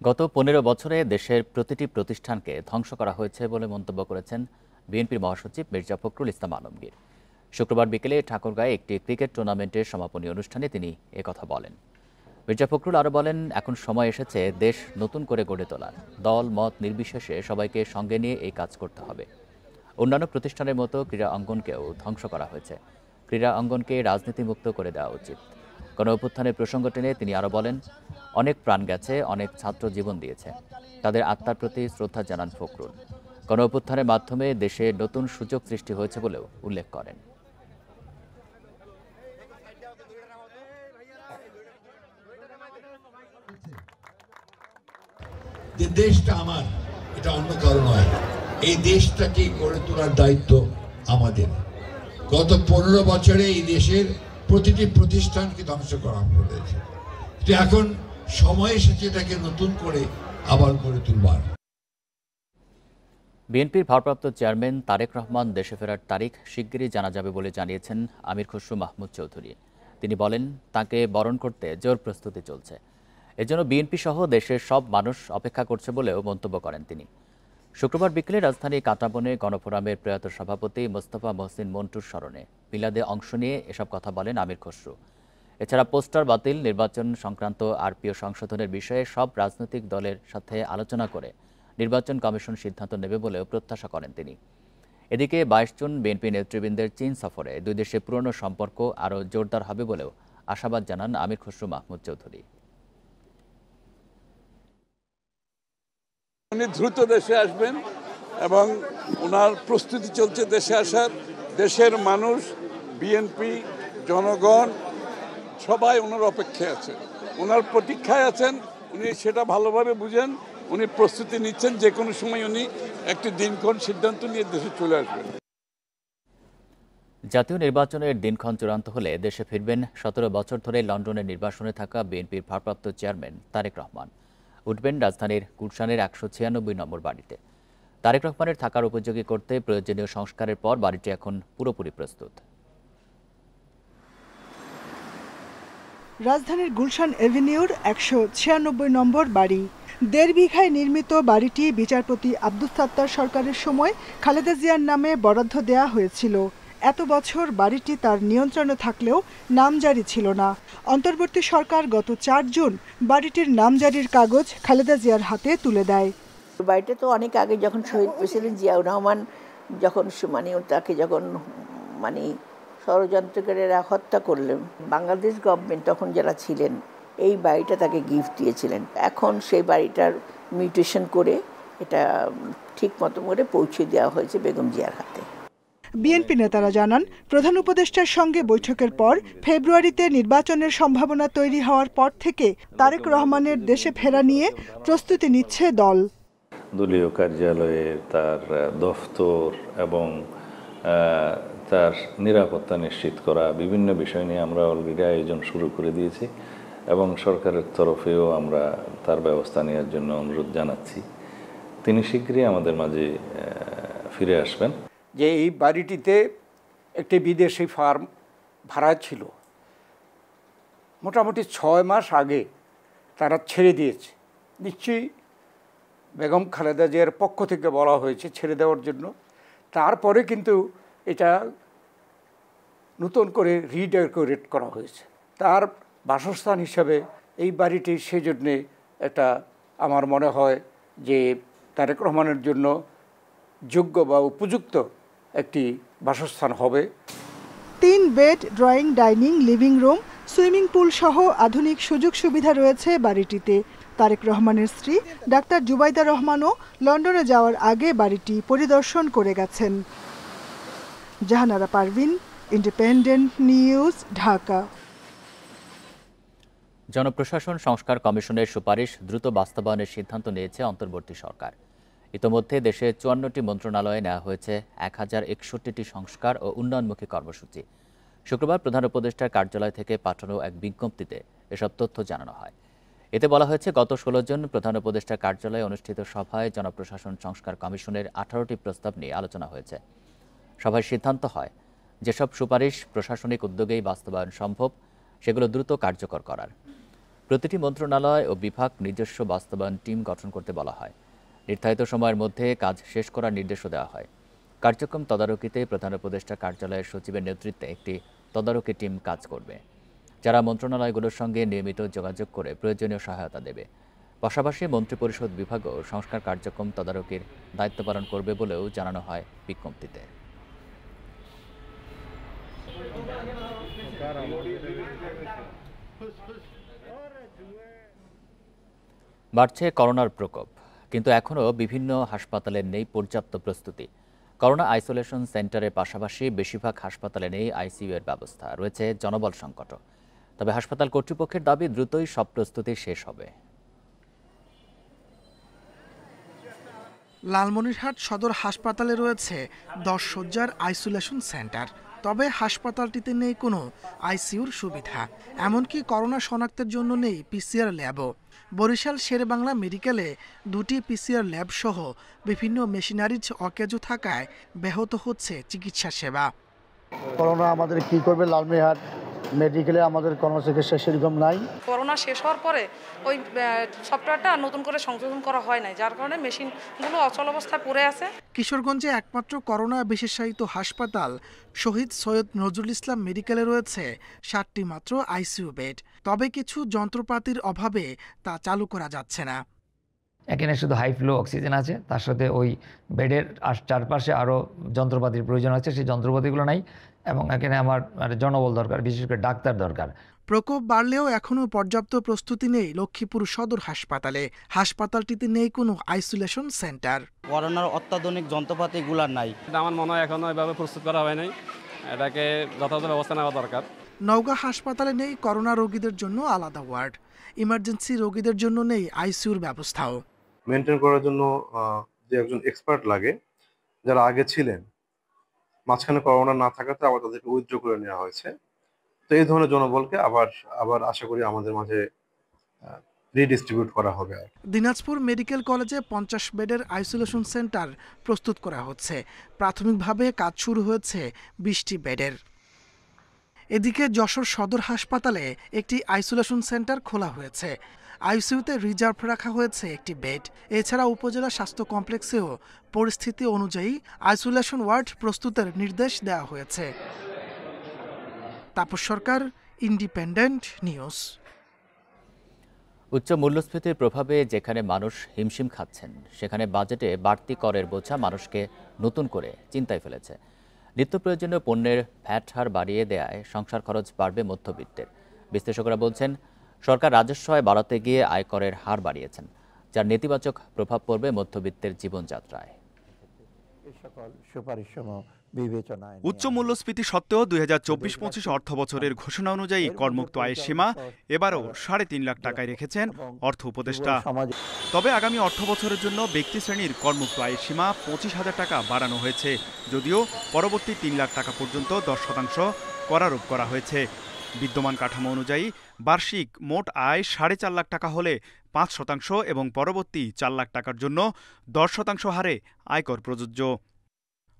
গত 15 বছরে দেশের প্রতিটি প্রতিষ্ঠানকে ধ্বংস করা হয়েছে বলে মন্তব্য করেছেন বিএনপির মহাসচিব মির্জা ফখরুল ইসলাম আলমগীর। শুক্রবার বিকেলে ঠাকুরগাঁয়ে একটি ক্রিকেট টুর্নামেন্টের সমাপনী অনুষ্ঠানে তিনি একথা বলেন। মির্জা ফখরুল আরও বলেন, এখন সময় এসেছে দেশ নতুন করে গড়ে তোলার। দল মত নির্বিশেষে সবাইকে সঙ্গে নিয়ে এই কাজ করতে হবে। অন্যান্য প্রতিষ্ঠানের মতো ক্রীড়া অঙ্গনকেও ধ্বংস করা হয়েছে। ক্রীড়া অঙ্গনকে রাজনীতিমুক্ত করে দেওয়া উচিত। গণ অভ্যুত্থানের প্রসঙ্গ টেনে তিনি আরও বলেন, অনেক প্রাণ গেছে, অনেক ছাত্র জীবন দিয়েছে, তাদের আত্মার প্রতি শ্রদ্ধা জানান ফখরুল। গণ অভ্যুত্থানের মাধ্যমে দেশে নতুন সুযোগ সৃষ্টি হয়েছে বলেও উল্লেখ করেন। যে দেশটা আমার, এটা অন্য কারো নয়। এই দেশটাকে গড়ে তোলার দায়িত্ব আমাদের। গত 15 বছরে এই দেশের প্রতিটি প্রতিষ্ঠানকে ধ্বংস করা হয়েছে। এখন সময় এসেছে এটাকে নতুন করে আবার গড়ে তুলবার। বিএনপির ভারপ্রাপ্ত চেয়ারম্যান তারেক রহমান দেশে ফেরার তারিখ শিগগিরই জানা যাবে বলে জানিয়েছেন আমির খসরু মাহমুদ চৌধুরী। তিনি বলেন, তাকে বরণ করতে জোর প্রস্তুতি চলছে। এজন্য বিএনপি সহ দেশের সব মানুষ অপেক্ষা করছে বলেও মন্তব্য করেন তিনি। শুক্রবার বিকেলে রাজধানী কাঁটাবনে গণফোরামের প্রয়াত সভাপতি মোস্তফা মহসিন মন্টুর স্মরণে মিলাদে অংশ নিয়ে এসব কথা বলেন আমির খসরু। এছাড়া পোস্টার বাতিল, নির্বাচন সংক্রান্ত আরপিও সংশোধনের বিষয়ে সব রাজনৈতিক দলের সাথে আলোচনা করে নির্বাচন কমিশন সিদ্ধান্ত নেবে বলেও প্রত্যাশা করেন তিনি। এদিকে 22 জুন বিএনপি নেতৃবৃন্দের চীন সফরে দুই দেশের পুরনো সম্পর্ক আরও জোরদার হবে বলেও আশাবাদ জানান আমির খসরু মাহমুদ চৌধুরী। উনি দ্রুত দেশে আসবেন এবং ওনার প্রস্তুতি চলছে দেশে আসার। দেশের মানুষ, বিএনপি, জনগণ সবাই ওনার অপেক্ষায় আছে, ওনার প্রতীক্ষায় আছেন। উনি সেটা ভালোভাবে বুঝেন, উনি প্রস্তুতি নিচ্ছেন। যে কোনো সময় উনি একটি দিনক্ষণ সিদ্ধান্ত নিয়ে দেশে চলে আসবেন। জাতীয় নির্বাচনের দিনক্ষণ চূড়ান্ত হলে দেশে ফিরবেন 17 বছর ধরে লন্ডনের নির্বাসনে থাকা বিএনপির ভারপ্রাপ্ত চেয়ারম্যান তারেক রহমান। উঠবেন রাজধানীর গুলশানের 196 নম্বর বাড়িতে। তারেক রহমানের থাকার উপযোগী করতে প্রয়োজনীয় সংস্কারের পর বাড়িটি এখন পুরোপুরি প্রস্তুত। রাজধানীর গুলশান এভিনিউর 196 নম্বর বাড়ি। 1.5 বিঘায় নির্মিত বাড়িটি বিচারপতি আব্দুস সাত্তার সরকারের সময় খালেদা জিয়ার নামে বরাদ্দ দেয়া হয়েছিল। এত বছর বাড়িটি তার নিয়ন্ত্রণে থাকলেও নামজারি ছিল না। অন্তর্বর্তী সরকার গত 4 জুন বাড়িটির নামজারির কাগজ খালেদা জিয়ার হাতে তুলে দেয়। বাড়িটা তো অনেক আগে, যখন শহীদ প্রেসিডেন্ট জিয়াউর রহমান যখন তাকে যখন ষড়যন্ত্রকারীরা হত্যা করলেন, বাংলাদেশ গভর্নমেন্ট তখন যারা ছিলেন এই বাড়িটা তাকে গিফট দিয়েছিলেন। এখন সেই বাড়িটার মিউটেশন করে এটা ঠিক মতো করে পৌঁছে দেওয়া হয়েছে বেগম জিয়ার হাতে। বিএনপি নেতারা জানান, প্রধান উপদেষ্টার সঙ্গে বৈঠকের পর ফেব্রুয়ারিতে নির্বাচনের সম্ভাবনা তৈরি হওয়ার পর থেকে তারেক রহমানের দেশে ফেরা নিয়ে প্রস্তুতি নিচ্ছে দল। দলীয় কার্যালয়ে তার দফতর এবং তার নিরাপত্তা নিশ্চিত করা বিভিন্ন বিষয় নিয়ে আমরা অলরেডি আয়োজন শুরু করে দিয়েছি এবং সরকারের তরফেও আমরা তার ব্যবস্থা নেওয়ার জন্য অনুরোধ জানাচ্ছি। তিনি শীঘ্রই আমাদের মাঝে ফিরে আসবেন। যে এই বাড়িটিতে একটি বিদেশি ফার্ম ভাড়া ছিল, মোটামুটি 6 মাস আগে তারা ছেড়ে দিয়েছে। নিশ্চয়ই বেগম খালেদা জিয়ার পক্ষ থেকে বলা হয়েছে ছেড়ে দেওয়ার জন্য। তারপরে কিন্তু এটা নতুন করে রিডেকোরেট করা হয়েছে। তার বাসস্থান হিসাবে এই বাড়িটি সেজন্যে এটা আমার মনে হয় যে তারেক রহমানের জন্য যোগ্য বা উপযুক্ত একটি বাসস্থান হবে। 3 bed, drawing, dining, living room, swimming pool সহ আধুনিক সুযোগ সুবিধা রয়েছে বাড়িটিতে। তারেক রহমানের স্ত্রী ডাক্তার জুবাইদা রহমানও লন্ডনে যাওয়ার আগে বাড়িটি পরিদর্শন করে গেছেন। Jahanara Parvin, independent news, Dhaka. জনপ্রশাসন সংস্কার কমিশনের সুপারিশ দ্রুত বাস্তবায়নের সিদ্ধান্ত নিয়েছে অন্তর্বর্তী সরকার। ইতোমধ্যে দেশে 54টি মন্ত্রণালয়ে নেওয়া হয়েছে 1061টি সংস্কার ও উন্নয়নমুখী কর্মসূচি। শুক্রবার প্রধান উপদেষ্টার কার্যালয় থেকে পাঠানো এক বিজ্ঞপ্তিতে এসব তথ্য জানানো হয়। এতে বলা হয়েছে, গত 16 জন প্রধান উপদেষ্টার কার্যালয়ে অনুষ্ঠিত সভায় জনপ্রশাসন সংস্কার কমিশনের 18টি প্রস্তাব নিয়ে আলোচনা হয়েছে। সভায় সিদ্ধান্ত হয়, যেসব সুপারিশ প্রশাসনিক উদ্যোগেই বাস্তবায়ন সম্ভব সেগুলো দ্রুত কার্যকর করার। প্রতিটি মন্ত্রণালয় ও বিভাগ নিজস্ব বাস্তবায়ন টিম গঠন করতে বলা হয়। নির্ধারিত সময়ের মধ্যে কাজ শেষ করার নির্দেশও দেওয়া হয়। কার্যক্রম তদারকিতে প্রধান উপদেষ্টা কার্যালয়ের সচিবের নেতৃত্বে একটি তদারকি টিম কাজ করবে, যারা মন্ত্রণালয়গুলোর সঙ্গে নিয়মিত যোগাযোগ করে প্রয়োজনীয় সহায়তা দেবে। পাশাপাশি মন্ত্রিপরিষদ বিভাগও সংস্কার কার্যক্রম তদারকির দায়িত্ব পালন করবে বলেও জানানো হয় বিজ্ঞপ্তিতে। বাড়ছে করোনার প্রকোপ, কিন্তু এখনও বিভিন্ন হাসপাতালে নেই পর্যাপ্ত প্রস্তুতি। করোনা আইসোলেশন সেন্টারের পাশাপাশি বেশিরভাগ হাসপাতালে নেই আইসিইউ এর ব্যবস্থা, রয়েছে জনবল সংকট। তবে হাসপাতাল কর্তৃপক্ষের দাবি, দ্রুতই সব প্রস্তুতি শেষ হবে। লালমনিরহাট সদর হাসপাতালে রয়েছে 10 শয্যার আইসোলেশন সেন্টার। তবে হাসপাতালটিতে নেই কোনো আইসিইউর সুবিধা, এমনকি করোনা শনাক্তের জন্য নেই পিসিআর ল্যাবও। বরিশাল শেরেবাংলা মেডিকেলে 2টি পিসিআর ল্যাব সহ বিভিন্ন মেশিনারিজ অকেজো থাকায় ব্যাহত হচ্ছে চিকিৎসা সেবা। করোনা আমাদের কি করবে, লালমিরহাট মেডিকেলে আমাদের কোনো চিকিৎসা সেরকম নাই। করোনা শেষ হওয়ার পরে ওই সফটওয়্যারটা নতুন করে সংশোধন করা হয় নাই, যার কারণে মেশিনগুলো অচল অবস্থায় পড়ে আছে। কিশোরগঞ্জে একমাত্র করোনা বিশেষায়িত হাসপাতাল শহীদ সৈয়দ নজরুল ইসলাম মেডিকেলে রয়েছে 7টি মাত্র আইসিইউ বেড। তবে কিছু যন্ত্রপাতির অভাবে তা চালু করা যাচ্ছে না। এখানে শুধু হাই ফ্লো অক্সিজেন আছে, তার সাথে ওই বেডের চারপাশে আরও যন্ত্রপাতির প্রয়োজন আছে, সেই যন্ত্রপাতিগুলো নাই। এবং এখানে আমার জনবল দরকার, বিশেষ করে ডাক্তার দরকার। প্রকোপ বাড়লেও এখনও পর্যাপ্ত প্রস্তুতি নেই লক্ষ্মীপুর সদর হাসপাতালে। হাসপাতালটিতে নেই কোনো আইসোলেশন সেন্টার। করোনার অত্যাধুনিক যন্ত্রপাতিগুলো নাই। আমার মনে হয় এখনো এভাবে প্রস্তুত করা হয় নাই, এটাকে যথাযথ ব্যবস্থা নেওয়া দরকার। নওগাঁ হাসপাতালে নেই করোনা রোগীদের জন্য আলাদা ওয়ার্ড, ইমার্জেন্সি রোগীদের জন্য নেই আইসিইউর ব্যবস্থাও। মেনটেন করার জন্য যে একজন এক্সপার্ট লাগে, যারা আগে ছিলেন, মাঝখানে করোনা না থাকাতে আবার তাদেরকে উইথড্র করে নেওয়া হয়েছে। তো এই ধরনের জনবলকে আবার আশা করি আমাদের মাঝে রিডিস্ট্রিবিউট করা হবে। দিনাজপুর মেডিকেল কলেজে 50 বেডের আইসোলেশন সেন্টার প্রস্তুত করা হচ্ছে। প্রাথমিকভাবে কাজ শুরু হয়েছে 20টি বেডের। এদিকে যশোর সদর হাসপাতালে একটি আইসোলেশন সেন্টার খোলা হয়েছে। আইসিইউতে রিজার্ভ রাখা হয়েছে একটি বেড। এছাড়া উপজেলা স্বাস্থ্য কমপ্লেক্সেও পরিস্থিতি অনুযায়ী আইসোলেশন ওয়ার্ড প্রস্তুতের নির্দেশ দেওয়া হয়েছে। তাপস সরকার, ইন্ডিপেন্ডেন্ট নিউজ। উচ্চ মূল্যস্ফীতির প্রভাবে যেখানে মানুষ হিমশিম খাচ্ছেন, সেখানে বাজেটে বাড়তি করের বোঝা মানুষকে নতুন করে চিন্তায় ফেলেছে। নিত্য প্রয়োজনীয় পণ্যের ভ্যাট হার বাড়িয়ে দেয়ায় সংসার খরচ বাড়বে মধ্যবিত্তের। বিশ্লেষকরা বলছেন, সরকার রাজস্ব আয় বাড়াতে গিয়ে আয়করের হার বাড়িয়েছেন, যার নেতিবাচক প্রভাব পড়বে মধ্যবিত্তের জীবনযাত্রায়। উচ্চ মূল্যস্ফীতি সত্ত্বেও 2024-25 অর্থবছরের ঘোষণা অনুযায়ী করমুক্ত আয়ের সীমা এবারও 3.5 লাখ টাকায় রেখেছেন অর্থ উপদেষ্টা। তবে আগামী অর্থবছরের জন্য ব্যক্তি শ্রেণীর করমুক্ত আয়ের সীমা 25,000 টাকা বাড়ানো হয়েছে, যদিও পরবর্তী 3 লাখ টাকা পর্যন্ত 10% কর আরোপ করা হয়েছে। বিদ্যমান কাঠামো অনুযায়ী বার্ষিক মোট আয় 4.5 লাখ টাকা হলে 5% এবং পরবর্তী 4 লাখ টাকার জন্য 10% হারে আয়কর প্রযোজ্য।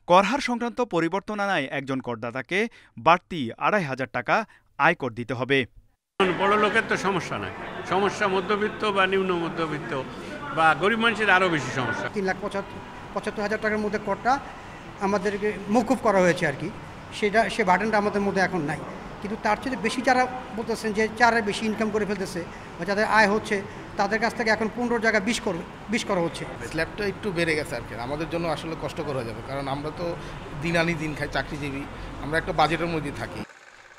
করহার সংক্রান্ত পরিবর্তন আনায় একজন করদাতাকে বাড়তি 2,500 টাকা আয়কর দিতে হবে। বড় লোকের তো সমস্যা নাই, সমস্যা মধ্যবিত্ত বা নিম্ন মধ্যবিত্ত বা গরিব মানুষের আরও বেশি সমস্যা। 3,75,000 টাকার মধ্যে করটা আমাদেরকে মওকুফ করা হয়েছে আর কি, সে বার্ডেনটা আমাদের মধ্যে এখন নাই। কিন্তু তার চেয়ে বেশি যারা বলতেছেন যে যারা বেশি ইনকাম করে ফেলতেছে বা যাদের আয় হচ্ছে, তাদের কাছ থেকে এখন 15 জায়গায় 20 করা হচ্ছে। স্ল্যাবটা একটু বেড়ে গেছে আর কি, আমাদের জন্য আসলে কষ্টকর হয়ে যাবে, কারণ আমরা তো দিন আনি দিন খাই, চাকরিজীবী, আমরা একটা বাজেটের মধ্যে থাকি।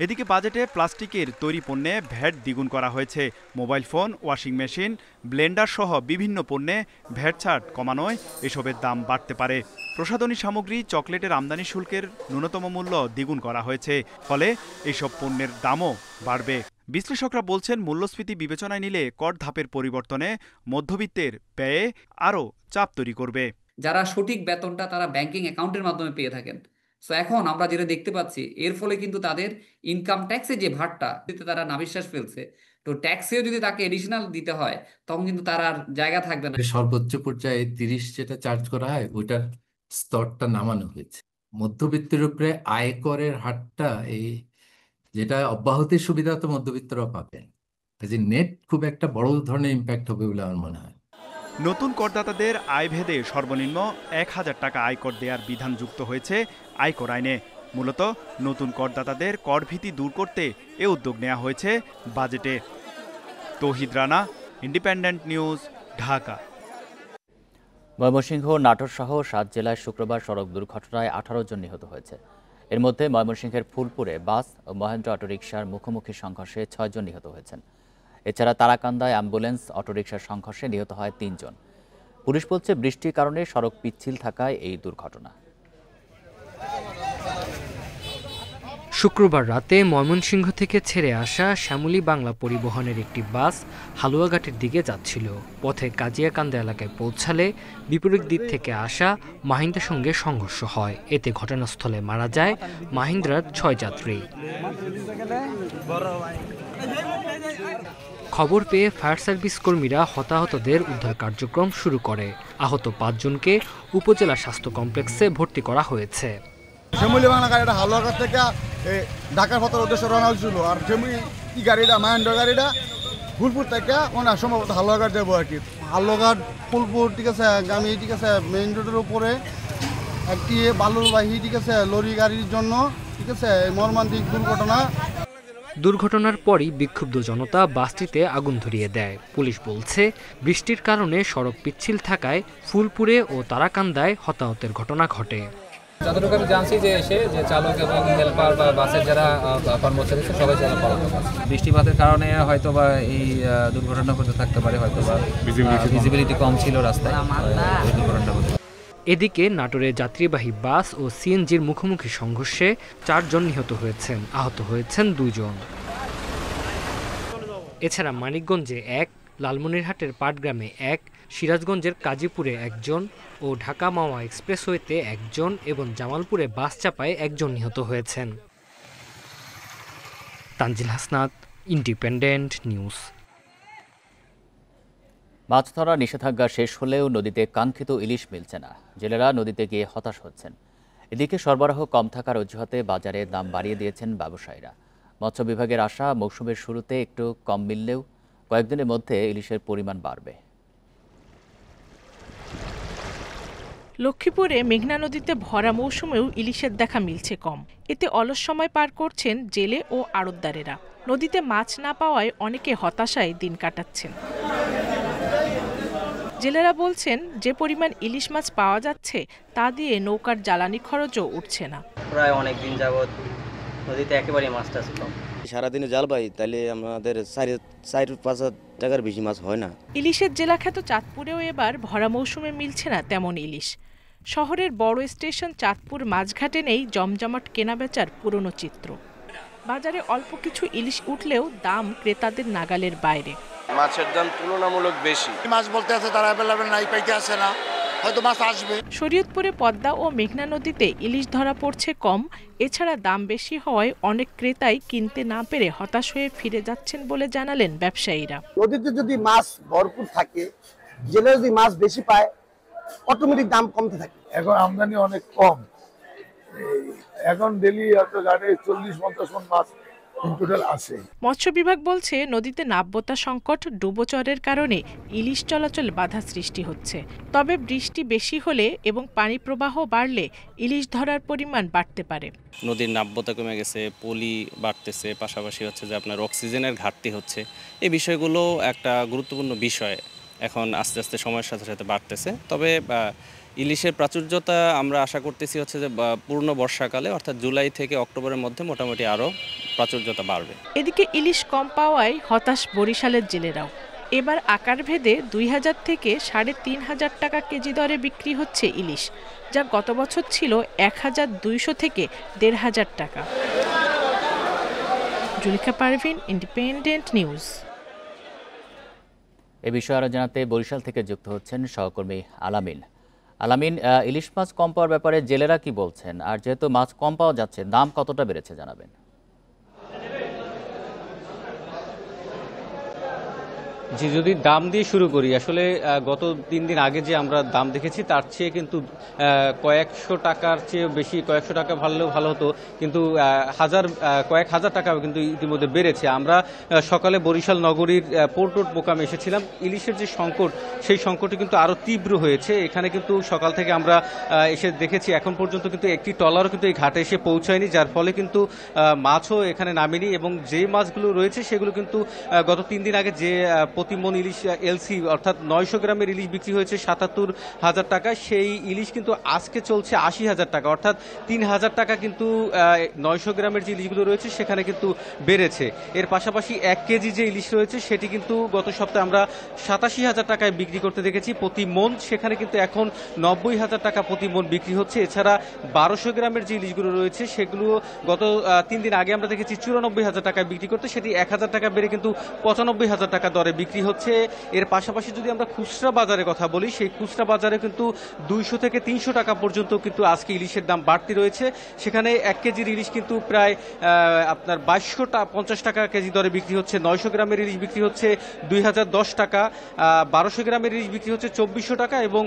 এদিকে বাজেটে প্লাস্টিকের তৈরি পণ্যে ভ্যাট দ্বিগুণ করা হয়েছে। Mobile phone, washing machine, Blender সহ বিভিন্ন পণ্যে ভ্যাট ছাড় কমানোয় এসবের দাম বাড়তে পারে। প্রসাধনী সামগ্রী, চকলেটের আমদানি শুল্কের ন্যূনতম মূল্য দ্বিগুণ করা হয়েছে, ফলে এসব পণ্যের দামও বাড়বে। বিশ্লেষকরা বলছেন, মূল্যস্ফীতি বিবেচনায় নিলে কর ধাপের পরিবর্তনে মধ্যবিত্তের ব্যয়ে আরও চাপ তৈরি করবে। যারা সঠিক বেতনটা তারা ব্যাংকিং অ্যাকাউন্টের মাধ্যমে পেয়ে থাকেন, সো এখন আমরা যেটা দেখতে পাচ্ছি, এর ফলে কিন্তু তাদের ইনকাম ট্যাক্সে যে ভারটা দিতে তারা নাভিশ্বাস ফেলছে, তো ট্যাক্সেও যদি তাকে এডিশনাল দিতে হয় তখন কিন্তু তার আর জায়গা থাকবে না। সর্বোচ্চ পর্যায়ে 30 যেটা চার্জ করা হয়, ওইটার স্তরটা নামানো হয়েছে। মধ্যবিত্তের উপরে আয়করের হারটা এই যেটা অব্যাহতির সুবিধা তো মধ্যবিত্তরা পাবেন, কাজে নেট খুব একটা বড় ধরনের ইম্প্যাক্ট হবে বলে আমার মনে হয়। নতুন করদাতাদের আয়ভেদে সর্বনিম্ন 1,000 টাকা আয়কর দেওয়ার বিধান যুক্ত হয়েছে আয়কর আইনে। মূলত নতুন করদাতাদের করভীতি দূর করতে এ উদ্যোগ নেওয়া হয়েছে বাজেটে। তৌহিদ রানা, ইন্ডিপেন্ডেন্ট নিউজ, ঢাকা। ময়মনসিংহ, নাটোর সহ 7 জেলায় শুক্রবার সড়ক দুর্ঘটনায় 18 জন নিহত হয়েছে। এর মধ্যে ময়মনসিংহের ফুলপুরে বাস ও মহেন্দ্র অটোরিকশার মুখোমুখি সংঘর্ষে 6 জন নিহত হয়েছেন। এছাড়া তারাকান্দায় অ্যাম্বুলেন্স অটোরিকশার সংঘর্ষে নিহত হয় 3 জন। পুলিশ বলছে, বৃষ্টির কারণে সড়ক পিচ্ছিল থাকায় এই দুর্ঘটনা। শুক্রবার রাতে ময়মনসিংহ থেকে ছেড়ে আসা শ্যামলী বাংলা পরিবহনের একটি বাস হালুয়াঘাটের দিকে যাচ্ছিল। পথে কাজিয়াকান্দা এলাকায় পৌঁছালে বিপরীত দিক থেকে আসা মাহিন্দ্রার সঙ্গে সংঘর্ষ হয়। এতে ঘটনাস্থলে মারা যায় মাহিন্দ্রার 6 যাত্রী। খবর পেয়ে ফায়ার সার্ভিস কর্মীরা হতাহতদের উদ্ধার কার্যক্রম শুরু করে। আহত 5 জনকে উপজেলা স্বাস্থ্য কমপ্লেক্সে ভর্তি করা হয়েছে। শ্যামলী বাংলা গাড়িটা হালুয়াঘাট থেকে ঢাকার পথের উদ্দেশ্যে রওনা হয়েছিল, আর শ্যামলী গাড়িটা মাহেন্দ্র গাড়িটা ফুলপুর থেকে সম্ভবত হালুয়াঘাট যাবো আর কি। হালুয়াঘাট ফুলপুর, ঠিক আছে, আমি ঠিক আছে মেইন রোডের উপরে একটি বালুবাহী, ঠিক আছে, লরি গাড়ির জন্য, ঠিক আছে, মর্মান্তিক দুর্ঘটনা। দুর্ঘটনার পরই বিক্ষুব্ধ জনতা বাসটিতে আগুন ধরিয়ে দেয়। পুলিশ বলছে বৃষ্টির কারণে সড়ক পিচ্ছিল থাকায় ফুলপুরে ও তারাকান্দায় হতাহতের ঘটনা ঘটে। যতটুকু আমি জানছি যে চালক এবং হেল্পার বা বাসের যারা কর্মচারী সবাই চালক পালানো। বৃষ্টিপাতের কারণে হয়তো বা এই দুর্ঘটনা ঘটে থাকতে পারে, হয়তো বা ভিজিবিলিটি কম ছিল রাস্তায়, এই দুর্ঘটনাটা ঘটে। এদিকে নাটোরে যাত্রীবাহী বাস ও সিএনজির মুখোমুখি সংঘর্ষে 4 জন নিহত হয়েছেন, আহত হয়েছেন 2 জন। এছাড়া মানিকগঞ্জে 1, লালমনিরহাটের পাটগ্রামে 1, সিরাজগঞ্জের কাজীপুরে 1 জন ও ঢাকা মাওয়া এক্সপ্রেসওয়েতে 1 জন এবং জামালপুরে বাস চাপায় 1 জন নিহত হয়েছেন। Tanzil Hasnat, Independent News. মাছ ধরার নিষেধাজ্ঞা শেষ হলেও নদীতে কাঙ্ক্ষিত ইলিশ মিলছে না। জেলেরা নদীতে গিয়ে হতাশ হচ্ছেন। এদিকে সরবরাহ কম থাকার অজুহাতে বাজারে দাম বাড়িয়ে দিয়েছেন ব্যবসায়ীরা। মৎস্য বিভাগের আশা মৌসুমের শুরুতে একটু কম মিললেও কয়েকদিনের মধ্যে ইলিশের পরিমাণ বাড়বে। লক্ষ্মীপুরে মেঘনা নদীতে ভরা মৌসুমেও ইলিশের দেখা মিলছে কম। এতে অলস সময় পার করছেন জেলে ও আড়তদারেরা। নদীতে মাছ না পাওয়ায় অনেকে হতাশায় দিন কাটাচ্ছেন। জেলেরা বলছেন যে পরিমাণ ইলিশ মাছ পাওয়া যাচ্ছে তা দিয়ে নৌকার জ্বালানি খরচও উঠছে না। প্রায় অনেক দিন যাবত নদীতে একেবারে মাছ টাছ কম। সারাদিনে জাল পাই, তাহলে আমাদের 4-5 টাকার বেশি মাছ হয় না। ইলিশের জেলাখ্যাত চাঁদপুরেও এবার ভরা মৌসুমে মিলছে না তেমন ইলিশ। শহরের বড় স্টেশন চাঁদপুর মাঝঘাটে নেই জমজমাট কেনাবেচার পুরনো চিত্র। বাজারে অল্প কিছু ইলিশ উঠলেও দাম ক্রেতাদের নাগালের বাইরে। মাছের দাম তুলনামূলক বেশি। মাছ বলতে আছে তারা অ্যাভেলেবল নাই, পাইতে আসে না, হয়তো মাছ আসবে। শরীয়তপুরে পদ্মা ও মেঘনা নদীতে ইলিশ ধরা পড়ছে কম। এছাড়া দাম বেশি হওয়ায় অনেক ক্রেতাই কিনতে না পেরে হতাশ হয়ে ফিরে যাচ্ছেন বলে জানালেন ব্যবসায়ীরা। নদীতে যদি মাছ ভরপুর থাকে, জেলে যদি মাছ বেশি পায়, অটোমেটিক দাম কমতে থাকে। এখন আমদানি অনেক কম, এখন ডেলি ঘাটে 40-50 মণ মাছ টোটাল আসে। মৎস্য বিভাগ বলছে নদীতে নাব্যতা সংকট, ডুবোচরের কারণে ইলিশ চলাচল বাধা সৃষ্টি হচ্ছে। তবে বৃষ্টি বেশি হলে এবং পানি প্রবাহ বাড়লে ইলিশ ধরার পরিমাণ বাড়তে পারে। নদীর নাব্যতা কমে গেছে, পলি বাড়তেছে, পাশাপাশি হচ্ছে যে আপনার অক্সিজেনের ঘাটতি হচ্ছে। এই বিষয়গুলো একটা গুরুত্বপূর্ণ বিষয় এখন আস্তে আস্তে সময়ের সাথে সাথে বাড়তেছে। তবে ইলিশের প্রাচুর্যতা আমরা আশা করতেছি হচ্ছে যে পূর্ণ বর্ষাকালে অর্থাৎ জুলাই থেকে অক্টোবরের মধ্যে মোটামুটি আরও প্রাচুর্যতা বাড়বে। এদিকে ইলিশ কম পাওয়ায় হতাশ বরিশালের জেলেরাও। এবার আকার ভেদে 2000 থেকে 3500 টাকা কেজি দরে বিক্রি হচ্ছে ইলিশ, যা গত বছর ছিল 1200 থেকে 1500 টাকা। জুলিকা পারভিন, ইন্ডিপেন্ডেন্ট নিউজ। এ বিষয়ে আরও জানাতে বরিশাল থেকে যুক্ত হচ্ছেন সহকর্মী আলামিন। আলামিন, ইলিশ মাছ কম পাওয়ার ব্যাপারে জেলেরা কি বলছেন, আর যেহেতু মাছ কম পাওয়া যাচ্ছে দাম কতটা বেড়েছে জানাবেন। জি, যদি দাম দিয়ে শুরু করি, আসলে গত 3 দিন আগে যে আমরা দাম দেখেছি তার চেয়ে কিন্তু কয়েকশো টাকার চেয়ে বেশি, কয়েকশো টাকা ভালো হতো, কিন্তু কয়েক হাজার টাকাও কিন্তু ইতিমধ্যে বেড়েছে। আমরা সকালে বরিশাল নগরীর পোর্ট রোড মোকামে এসেছিলাম। ইলিশের যে সংকট, সেই সংকটটি কিন্তু আরও তীব্র হয়েছে। এখানে কিন্তু সকাল থেকে আমরা এসে দেখেছি এখন পর্যন্ত কিন্তু একটি ট্রলারও কিন্তু এই ঘাটে এসে পৌঁছায়নি, যার ফলে কিন্তু মাছও এখানে নামেনি। এবং যে মাছগুলো রয়েছে সেগুলো কিন্তু গত 3 দিন আগে যে প্রতি মণ ইলিশ এলসি অর্থাৎ 900 গ্রামের ইলিশ বিক্রি হয়েছে 77,000 টাকা, সেই ইলিশ কিন্তু আজকে চলছে 80,000 টাকা, অর্থাৎ 3,000 টাকা কিন্তু 900 গ্রামের যে ইলিশগুলো রয়েছে সেখানে কিন্তু বেড়েছে। এর পাশাপাশি 1 কেজি যে ইলিশ রয়েছে সেটি কিন্তু গত সপ্তাহে আমরা 87,000 টাকায় বিক্রি করতে দেখেছি প্রতি মণ, সেখানে কিন্তু এখন 90,000 টাকা প্রতি মণ বিক্রি হচ্ছে। এছাড়া 1200 গ্রামের যে ইলিশগুলো রয়েছে সেগুলো গত 3 দিন আগে আমরা দেখেছি 94,000 টাকায় বিক্রি করতে, সেটি 1,000 টাকা বেড়ে কিন্তু 95,000 টাকা দরে বিক্রি বিক্রি হচ্ছে। এর পাশাপাশি যদি আমরা খুচরা বাজারে কথা বলি, সেই খুচরা বাজারে কিন্তু 200 থেকে 300 টাকা পর্যন্ত কিন্তু আজকে ইলিশের দাম বাড়তি রয়েছে। সেখানে 1 কেজির ইলিশ কিন্তু প্রায় আপনার 2250 টাকা কেজি দরে বিক্রি হচ্ছে। 900 গ্রামের ইলিশ বিক্রি হচ্ছে 2010 টাকা, 1200 গ্রামের ইলিশ বিক্রি হচ্ছে 2400 টাকা এবং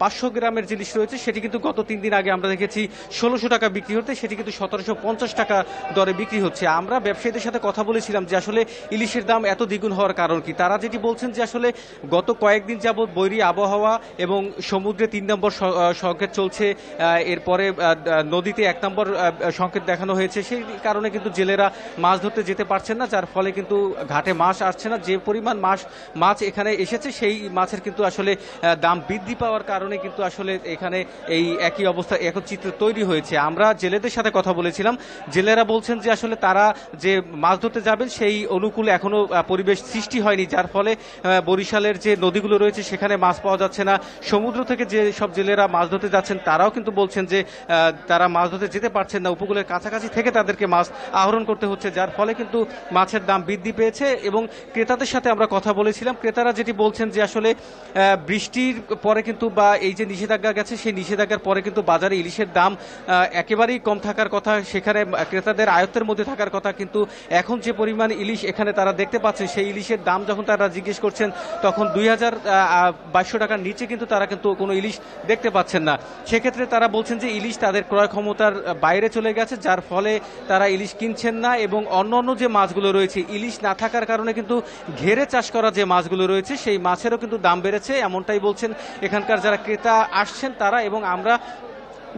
500 গ্রামের যে ইলিশ রয়েছে সেটি কিন্তু গত 3 দিন আগে আমরা দেখেছি 1600 টাকা বিক্রি হতে, সেটি কিন্তু 1750 টাকা দরে বিক্রি হচ্ছে। আমরা ব্যবসায়ীদের সাথে কথা বলেছিলাম যে আসলে ইলিশের দাম এত দ্বিগুণ হওয়ার কারণ কি। তারা যেটি বলছেন যে আসলে গত কয়েকদিন যাবৎ বৈরী আবহাওয়া এবং সমুদ্রে 3 নম্বর সংকেত চলছে, এরপরে নদীতে 1 নম্বর সংকেত দেখানো হয়েছে, সেই কারণে কিন্তু জেলেরা মাছ ধরতে যেতে পারছেন না, যার ফলে কিন্তু ঘাটে মাছ আসছে না। যে পরিমাণ মাছ এখানে এসেছে সেই মাছের কিন্তু আসলে দাম বৃদ্ধি পাওয়ার কারণে কিন্তু আসলে এখানে এই একই অবস্থা এখন চিত্র তৈরি হয়েছে। আমরা জেলেদের সাথে কথা বলেছিলাম, জেলেরা বলছেন যে আসলে তারা যে মাছ ধরতে যাবেন সেই অনুকূলে এখনো পরিবেশ সৃষ্টি হয়নি, যার ফলে বরিশালের যে নদীগুলো রয়েছে সেখানে মাছ পাওয়া যাচ্ছে না। সমুদ্র থেকে যে সব জেলেরা মাছ ধরতে যাচ্ছেন তারাও কিন্তু বলছেন যে তারা মাছ ধরতে যেতে পারছেন না, উপকূলের কাছাকাছি থেকে তাদেরকে মাছ আহরণ করতে হচ্ছে, যার ফলে কিন্তু মাছের দাম বৃদ্ধি পেয়েছে। এবং ক্রেতাদের সাথে আমরা কথা বলেছিলাম, ক্রেতারা যেটি বলছেন যে আসলে বৃষ্টির পরে কিন্তু বা এই যে নিষেধাজ্ঞা গেছে সেই নিষেধাজ্ঞার পরে কিন্তু বাজারে ইলিশের দাম একেবারেই কম থাকার কথা, সেখানে ক্রেতাদের আয়ত্তের মধ্যে থাকার কথা, কিন্তু এখন যে পরিমাণ ইলিশ এখানে তারা দেখতে পাচ্ছেন সেই ইলিশের দাম যখন তারা জিজ্ঞেস করছেন তখন 2200 টাকার নিচে কিন্তু তারা কিন্তু কোনো ইলিশ দেখতে পাচ্ছেন না। সেক্ষেত্রে তারা বলছেন যে ইলিশ তাদের ক্রয় ক্ষমতার বাইরে চলে গেছে, যার ফলে তারা ইলিশ কিনছেন না। এবং অন্যান্য যে মাছগুলো রয়েছে ইলিশ না থাকার কারণে কিন্তু ঘেরে চাষ করা যে মাছগুলো রয়েছে সেই মাছেরও কিন্তু দাম বেড়েছে, এমনটাই বলছেন এখানকার যারা ক্রেতা আসছেন তারা। এবং আমরা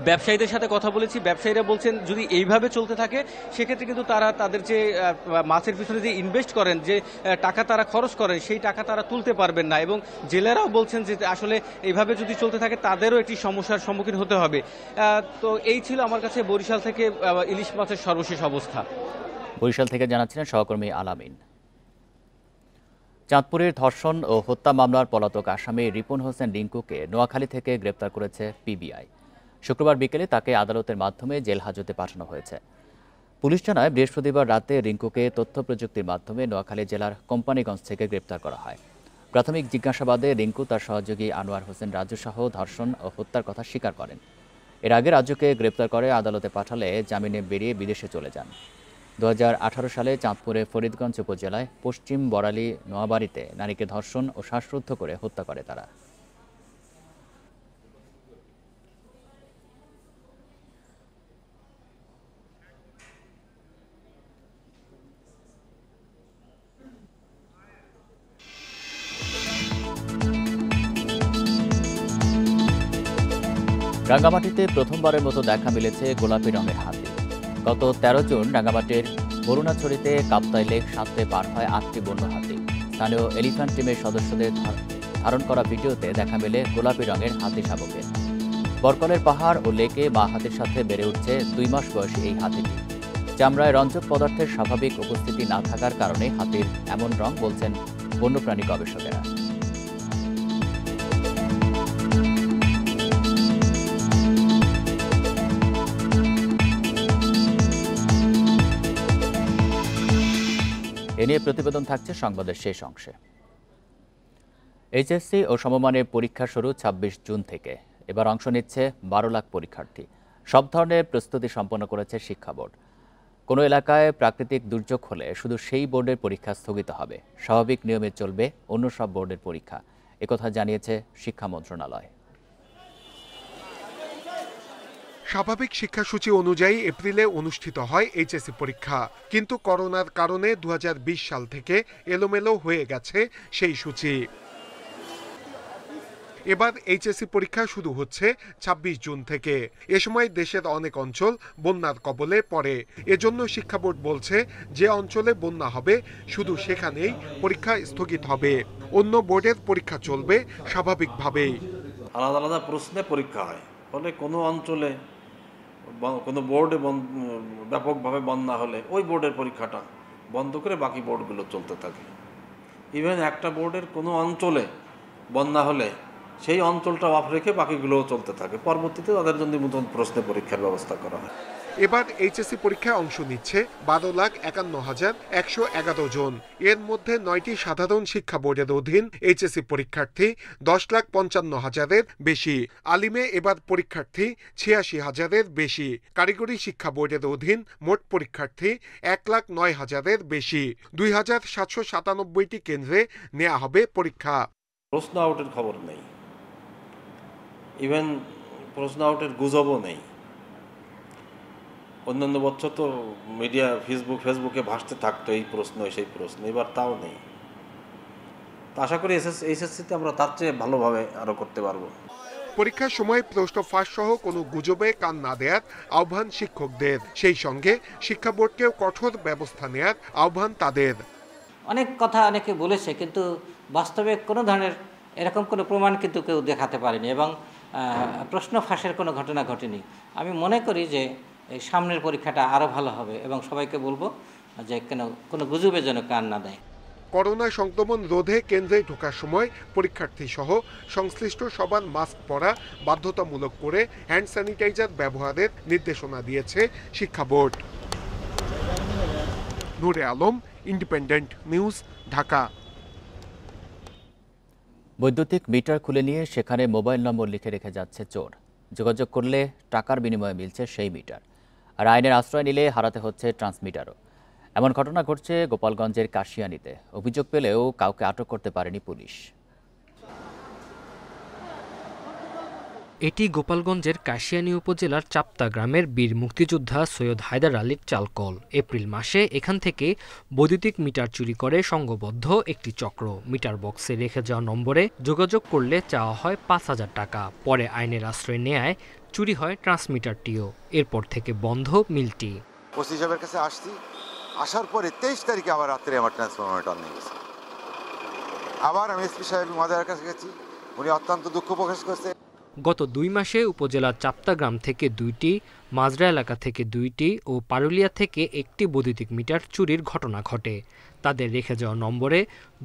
ব্যবসায়ীদের সাথে কথা বলেছি, ব্যবসায়ীরা বলছেন যদি এইভাবে চলতে থাকে সেক্ষেত্রে কিন্তু তারা তাদের যে মাছের পিছনে যে ইনভেস্ট করেন, যে টাকা তারা খরচ করেন সেই টাকা তারা তুলতে পারবেন না। এবং জেলেরাও বলছেন যে আসলে এইভাবে যদি চলতে থাকে তাদেরও একটি সমস্যার সম্মুখীন হতে হবে। তো এই ছিল আমার কাছে বরিশাল থেকে ইলিশ মাছের সর্বশেষ অবস্থা। বরিশাল থেকে জানাচ্ছিলেন সহকর্মী আলামিন। চাঁদপুরের ধর্ষণ ও হত্যা মামলার পলাতক আসামি রিপন হোসেন রিঙ্কুকে নোয়াখালী থেকে গ্রেপ্তার করেছে পিবিআই। শুক্রবার বিকেলে তাকে আদালতের মাধ্যমে জেল হাজতে পাঠানো হয়েছে। পুলিশ জানায় বৃহস্পতিবার রাতে রিঙ্কুকে তথ্য প্রযুক্তির মাধ্যমে নোয়াখালী জেলার কোম্পানিগঞ্জ থেকে গ্রেপ্তার করা হয়। প্রাথমিক জিজ্ঞাসাবাদে রিঙ্কু তার সহযোগী আনোয়ার হোসেন রাজু সহ ধর্ষণ ও হত্যার কথা স্বীকার করেন। এর আগে রাজুকে গ্রেপ্তার করে আদালতে পাঠালে জামিনে বেরিয়ে বিদেশে চলে যান। 2018 সালে চাঁদপুরে ফরিদগঞ্জ উপজেলায় পশ্চিম বড়ালী নোয়াবাড়িতে নারীকে ধর্ষণ ও শ্বাসরুদ্ধ করে হত্যা করে তারা। রাঙ্গামাটিতে প্রথমবারের মতো দেখা মিলেছে গোলাপি রঙের হাতি। গত 13 জুন রাঙ্গামাটির বরুণাছড়িতে কাপ্তাই লেক সাঁতরে পার হয় 8টি বন্য হাতি। স্থানীয় এলিফ্যান্ট টিমের সদস্যদের ধারণ করা ভিডিওতে দেখা মেলে গোলাপি রঙের হাতি শাবকের। বরকলের পাহাড় ও লেকে মা হাতির সাথে বেড়ে উঠছে 2 মাস বয়সী এই হাতিটি। চামড়ায় রঞ্জক পদার্থের স্বাভাবিক উপস্থিতি না থাকার কারণে হাতির এমন রং বলছেন বন্যপ্রাণী গবেষকেরা। এ নিয়ে প্রতিবেদন থাকছে সংবাদের শেষ অংশে। এইচএসসি ও সমমানের পরীক্ষা শুরু 26 জুন থেকে। এবার অংশ নিচ্ছে 12 লাখ পরীক্ষার্থী। সব ধরনের প্রস্তুতি সম্পন্ন করেছে শিক্ষা বোর্ড। কোনো এলাকায় প্রাকৃতিক দুর্যোগ হলে শুধু সেই বোর্ডের পরীক্ষা স্থগিত হবে, স্বাভাবিক নিয়মে চলবে অন্য সব বোর্ডের পরীক্ষা, একথা জানিয়েছে শিক্ষা মন্ত্রণালয়। স্বাভাবিক শিক্ষাসূচি অনুযায়ী এপ্রিলে অনুষ্ঠিত হয় এইচএসসি পরীক্ষা, কিন্তু করোনার কারণে 2020 সাল থেকে এলোমেলো হয়ে গেছে সেই সূচি। এবার এইচএসসি পরীক্ষা শুরু হচ্ছে 26 জুন থেকে। এ সময় দেশের অনেক অঞ্চল বন্যার কবলে পড়ে। এজন্য শিক্ষা বোর্ড বলছে যে অঞ্চলে বন্যা হবে শুধু সেখানেই পরীক্ষা স্থগিত হবে, অন্য বোর্ডের পরীক্ষা চলবে স্বাভাবিকভাবেই। আলাদা আলাদা প্রশ্নে পরীক্ষা হয়, ফলে কোনো অঞ্চলে কোনো বোর্ডে ব্যাপকভাবে বন্যা হলে ওই বোর্ডের পরীক্ষাটা বন্ধ করে বাকি বোর্ডগুলো চলতে থাকে। ইভেন একটা বোর্ডের কোনো অঞ্চলে বন্যা হলে সেই অঞ্চলটা অফ রেখে বাকিগুলোও চলতে থাকে। পরবর্তীতে তাদের জন্য নতুন প্রশ্নে পরীক্ষার ব্যবস্থা করা হয়। এবার এইচএসসি পরীক্ষায় অংশ নিচ্ছে 12,51,111 জন। এর মধ্যে 9টি সাধারণ শিক্ষা বোর্ডের অধীন এইচএসসি পরীক্ষার্থী 10,55,000-এর বেশি। আলিমে এবার পরীক্ষার্থী 86,000-এর বেশি। কারিগরি শিক্ষা বোর্ডের অধীন মোট পরীক্ষার্থী 1,09,000-এর বেশি। 2,797টি কেন্দ্রে নেওয়া হবে পরীক্ষা। প্রশ্ন আউটের খবর নেই, ইভেন প্রশ্ন আউটের গুজবও নেই। অন্যান্য বছর তো মিডিয়া ফেসবুকে ভাসতে থাকতো এই প্রশ্ন সেই প্রশ্ন, এবার তাও নেই। আশা করি এইচএসসিতে আমরা তার চেয়ে ভালোভাবে আরো করতে পারবো। পরীক্ষার সময় প্রশ্ন ফাঁস সহ কোনো গুজবে কান না দেওয়ার আহ্বান শিক্ষকদের, সেই সঙ্গে শিক্ষা বোর্ডকেও কঠোর ব্যবস্থা নেওয়ার আহ্বান তাদের। অনেক কথা অনেকে বলেছে, কিন্তু বাস্তবে কোনো ধরনের এরকম কোনো প্রমাণ কিন্তু কেউ দেখাতে পারেনি এবং প্রশ্ন ফাঁসের কোনো ঘটনা ঘটেনি। আমি মনে করি যে এই সামনের পরীক্ষাটা আরও ভালো হবে এবং সবাইকে বলবো যে কোনো গুজবে যেন কান না দেয়। করোনা সংক্রমণ রোধে কেন্দ্রে ঢোকার সময় পরীক্ষার্থী সহ সংশ্লিষ্ট সবার মাস্ক পরা বাধ্যতামূলক করে হ্যান্ড স্যানিটাইজার ব্যবহারের নির্দেশনা দিয়েছে শিক্ষা বোর্ড। নূরে আলম, ইন্ডিপেন্ডেন্ট নিউজ, ঢাকা। বৈদ্যুতিক মিটার খুলে নিয়ে সেখানে মোবাইল নম্বর লিখে রেখে যাচ্ছে চোর। যোগাযোগ করলে টাকার বিনিময়ে মিলছে সেই মিটার, আর আইনের আশ্রয় নিলে হারাতে হচ্ছে ট্রান্সমিটারও। এমন ঘটনা ঘটছে গোপালগঞ্জের কাশিয়ানীতে। অভিযোগ পেলেও কাউকে আটক করতে পারেনি পুলিশ। এটি গোপালগঞ্জের কাশিয়ানী উপজেলার চাপ্তা গ্রামের বীর মুক্তিযোদ্ধা সৈয়দ হায়দার আলীর চালকল। এপ্রিল মাসে এখান থেকে বৈদ্যুতিক মিটার চুরি করে সংঘবদ্ধ একটি চক্র। মিটার বক্সে রেখে যাওয়া নম্বরে যোগাযোগ করলে চাওয়া হয় 5,000 টাকা। পরে আইনের আশ্রয় নেয় চুরি হয় ট্রান্সমিটারটিও। এরপর থেকে বন্ধ মিলটি। ওসি সাহেবের কাছে আসছি, আসার পরে 23 তারিখে আবার রাত্রে আমার ট্রান্সফরমারটা নিয়ে গেছে। আবার আমি এসপি সাহেব মাদারের কাছে গেছি, উনি অত্যন্ত দুঃখ প্রকাশ করছে। গত 2 মাসে উপজেলার চাপ্তা গ্রাম থেকে 2টি, মাজরা এলাকা থেকে 2টি ও পারুলিয়া থেকে 1টি বৈদ্যুতিক মিটার চুরির ঘটনা ঘটে। তাদের রেখে যাওয়া নম্বরে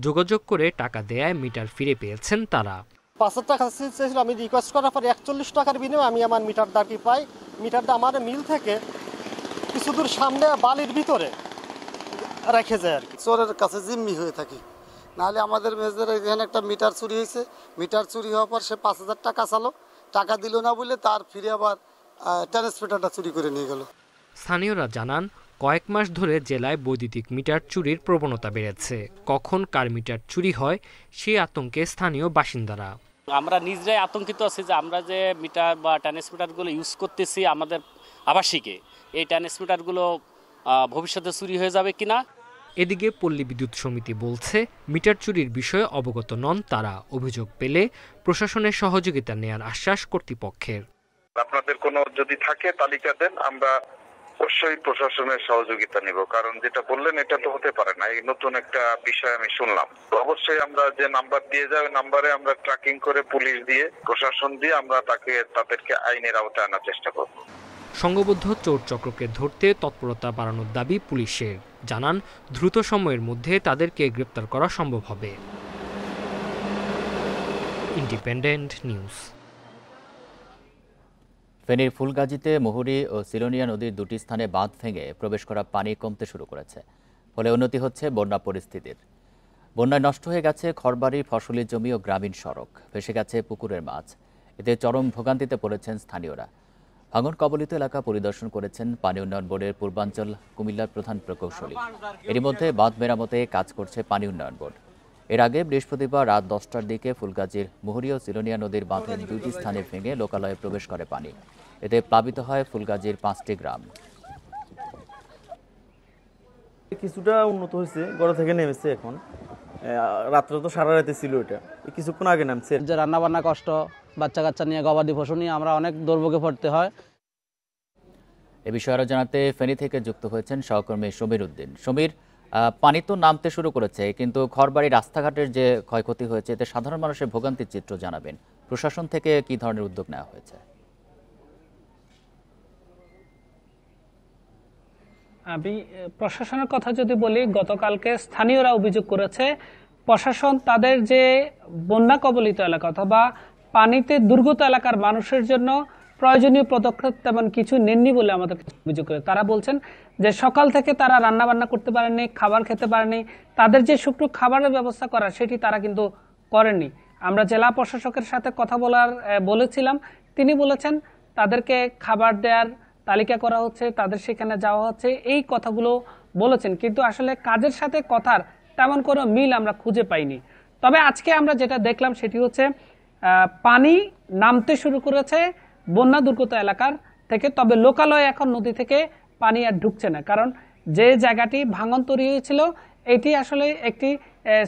যোগাযোগ করে টাকা দেয়ায় মিটার ফিরে পেয়েছেন তারা। 5,000 টাকা চেয়েছিল, আমি রিকোয়েস্ট করার পরে 41 টাকার বিনিময়ে আমি আমার মিটারটা পাই। মিটারটা আমার মিল থেকে কিছু দূর সামনে বালির ভিতরে রেখে যায় আর কি। চোরের কাছে জিম্মি হয়ে থাকি, নাহলে আমাদের মেজদের এখানে একটা মিটার চুরি হয়েছে। মিটার চুরি হওয়ার পর সে 5,000 টাকা চালো, টাকা দিল না বলে তার ফিরে আবার ট্রান্সমিটারটা চুরি করে নিয়ে গেল। স্থানীয়রা জানান, কয়েক মাস ধরে জেলায় বৈদ্যুতিক মিটার চুরির প্রবণতা বেড়েছে। কখন কার মিটার চুরি হয় সেই আতঙ্কে স্থানীয় বাসিন্দারা। আমরা নিজেরাই আতঙ্কিত আছি যে আমরা যে মিটার বা ট্রান্সমিটারগুলো ইউজ করতেছি আমাদের আবাসিকে, এই ট্রান্সমিটারগুলো ভবিষ্যতে চুরি হয়ে যাবে কিনা। এদিকে পল্লী বিদ্যুৎ সমিতি বলছে, মিটার চুরির বিষয়ে অবগত নন তারা। অভিযোগ পেলে প্রশাসনের সহযোগিতা নেয়ার আশ্বাস কর্তৃপক্ষের। আপনাদের কোনো যদি থাকে তালিকা দেন, আমরা অবশ্যই প্রশাসনের সহযোগিতা নিব। কারণ যেটা বললেন এটা তো হতে পারে না, এই নতুন একটা বিষয় আমি শুনলাম। তো অবশ্যই আমরা যে নাম্বার দিয়ে যাবে, নাম্বারে আমরা ট্র্যাকিং করে পুলিশ দিয়ে প্রশাসন দিয়ে আমরা তাদেরকে আইনের আওতায় আনার চেষ্টা করব। সংঘবদ্ধ চোর চক্রকে ধরতে তৎপরতা বাড়ানোর দাবি পুলিশের। জানান, দ্রুত সময়ের মধ্যে তাদেরকে গ্রেপ্তার করা সম্ভব হবে। Independent news. ফেনীর ফুলগাজীতে মুহুরী ও সিলোনিয়া নদীর 2টি স্থানে বাঁধ ভেঙে প্রবেশ করা পানি কমতে শুরু করেছে, ফলে উন্নতি হচ্ছে বন্যা পরিস্থিতির। বন্যায় নষ্ট হয়ে গেছে ঘরবাড়ি, ফসলি জমি ও গ্রামীণ সড়ক, ভেসে গেছে পুকুরের মাছ। এতে চরম ভোগান্তিতে পড়েছেন স্থানীয়রা। ভাঙন কবলিত এলাকা পরিদর্শন করেছেন পানি উন্নয়ন বোর্ডের পূর্বাঞ্চল কুমিল্লার প্রধান প্রকৌশলী। এরই মধ্যে বাঁধ মেরামতে কাজ করছে পানি উন্নয়ন বোর্ড। এর আগে বৃহস্পতিবার রাত 10টার দিকে ফুলগাজীর মুহুরী ও সিলোনিয়া নদীর বাঁধের 2টি স্থানে ভেঙে লোকালয়ে প্রবেশ করে পানি। এতে প্লাবিত হয় ফুলগাজীর 5টি গ্রাম। কিছুটা উন্নত হয়েছে, গড় থেকে নেমেছে। এখন রাত্রে তো সারা রাতে ছিল, এটা কিছুক্ষণ আগে নামছে। যে রান্না বান্না কষ্ট, বাচ্চা কাচ্চা নিয়ে, গবাদি পশু নিয়ে আমরা অনেক দুর্ভোগে পড়তে হয়। এ বিষয়ে আরো জানাতে ফেনী থেকে যুক্ত হয়েছেন সহকর্মী সমীর উদ্দিন। সমীর, পানি তো নামতে শুরু করেছে, কিন্তু ঘরবাড়ি, রাস্তাঘাটের যে ক্ষয়ক্ষতি হয়েছে এতে সাধারণ মানুষের ভোগান্তির চিত্র জানাবেন। প্রশাসন থেকে কি ধরনের উদ্যোগ নেওয়া হয়েছে? আমি প্রশাসনের কথা যদি বলি, গতকালকে স্থানীয়রা অভিযোগ করেছে প্রশাসন তাদের যে বন্যা কবলিত এলাকা অথবা পানিতে দুর্গত এলাকার মানুষের জন্য প্রয়োজনীয় পদক্ষেপ তেমন কিছু নেননি বলে আমাদের অভিযোগ করে। তারা বলছেন যে সকাল থেকে তারা রান্না বান্না করতে পারেননি, খাবার খেতে পারেনি, তাদের যে শুকনো খাবারের ব্যবস্থা করা সেটি তারা কিন্তু করেননি। আমরা জেলা প্রশাসকের সাথে কথা বলেছিলাম, তিনি বলেছেন তাদেরকে খাবার দেওয়ার তালিকা করা হচ্ছে, তাদের সেখানে যাওয়া হচ্ছে, এই কথাগুলো বলেছেন, কিন্তু আসলে কাজের সাথে কথার তেমন কোনো মিল আমরা খুঁজে পাইনি। তবে আজকে আমরা যেটা দেখলাম সেটি হচ্ছে পানি নামতে শুরু করেছে বন্যা দুর্গত এলাকার থেকে, তবে লোকালয়ে এখন নদী থেকে পানি আর ঢুকছে না, কারণ যে জায়গাটি ভাঙন তৈরি হয়েছিল এটি আসলে একটি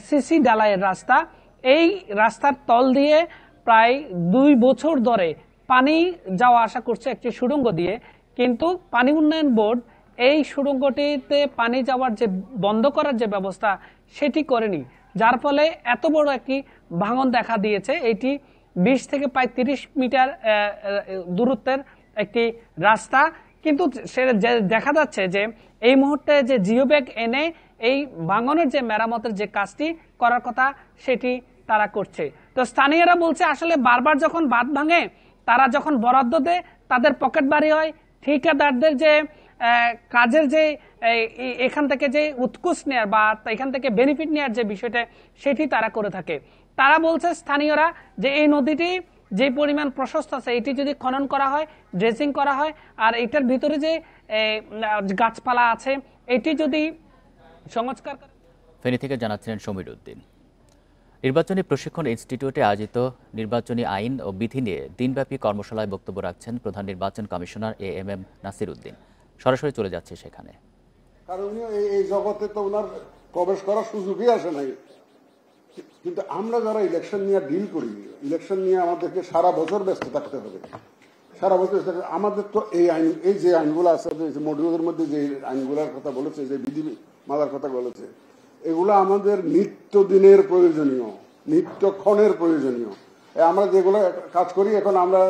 সিসি ঢালাইয়ের রাস্তা। এই রাস্তার তল দিয়ে প্রায় 2 বছর ধরে পানি যাওয়া আসা করছে একটি সুড়ঙ্গ দিয়ে, কিন্তু পানি উন্নয়ন বোর্ড এই সুড়ঙ্গটিতে পানি যাওয়ার যে বন্ধ করার যে ব্যবস্থা সেটি করেনি, যার ফলে এত বড় একটি ভাঙন দেখা দিয়েছে। এটি 20 থেকে প্রায় 30 মিটার দূরত্বের একটি রাস্তা, কিন্তু দেখা যাচ্ছে যে এই মুহূর্তে যে জিও ব্যাগ এনে এই ভাঙনের যে মেরামতের যে কাজটি করার কথা সেটি তারা করছে। তো স্থানীয়রা বলছে আসলে বারবার যখন বাঁধ ভাঙে, তারা যখন বরাদ্দ দেয় তাদের পকেট ভারী হয়, ঠিকাদারদের যে কাজের যে এখান থেকে যে উৎকুচ নেয়ার বা এখান থেকে বেনিফিট নেওয়ার যে বিষয়টা সেটি তারা করে থাকে। তারা বলছে স্থানীয়রা যে এই নদীটি যে পরিমাণ প্রশস্ত আছে এটি যদি খনন করা হয়, ড্রেসিং করা হয়, আর এটার ভিতরে যে গাছপালা আছে এটি যদি সংস্কার। ফেনী থেকে জানাচ্ছিলেন সমীর উদ্দিন। নির্বাচনী প্রশিক্ষণ ইনস্টিটিউটে আয়োজিত নির্বাচনী আইন ও বিধি নিয়ে দিনব্যাপী কর্মশালায় বক্তব্য রাখছেন প্রধান নির্বাচন কমিশনার AM নাসির উদ্দিন। সরাসরি চলে যাচ্ছে সেখানে। কারণ এই জগতে তো ওনার প্রবেশ করার সুযোগই আসে নাই, কিন্তু আমরা যারা ইলেকশন নিয়ে ডিল করি, ইলেকশন নিয়ে আমাদেরকে সারা বছর ব্যস্ত থাকতে হবে। সারা বছর আমাদের তো এই যে আইনগুলো আছে, মডিউলের মধ্যে যে আইনগুলোর কথা বলেছে, যে বিধি মালার কথা বলেছে, এগুলো আমাদের নিত্যদিনের প্রয়োজনীয়, নিত্যক্ষণের প্রয়োজনীয়। আমরা যেগুলো কাজ করি এখন আমরা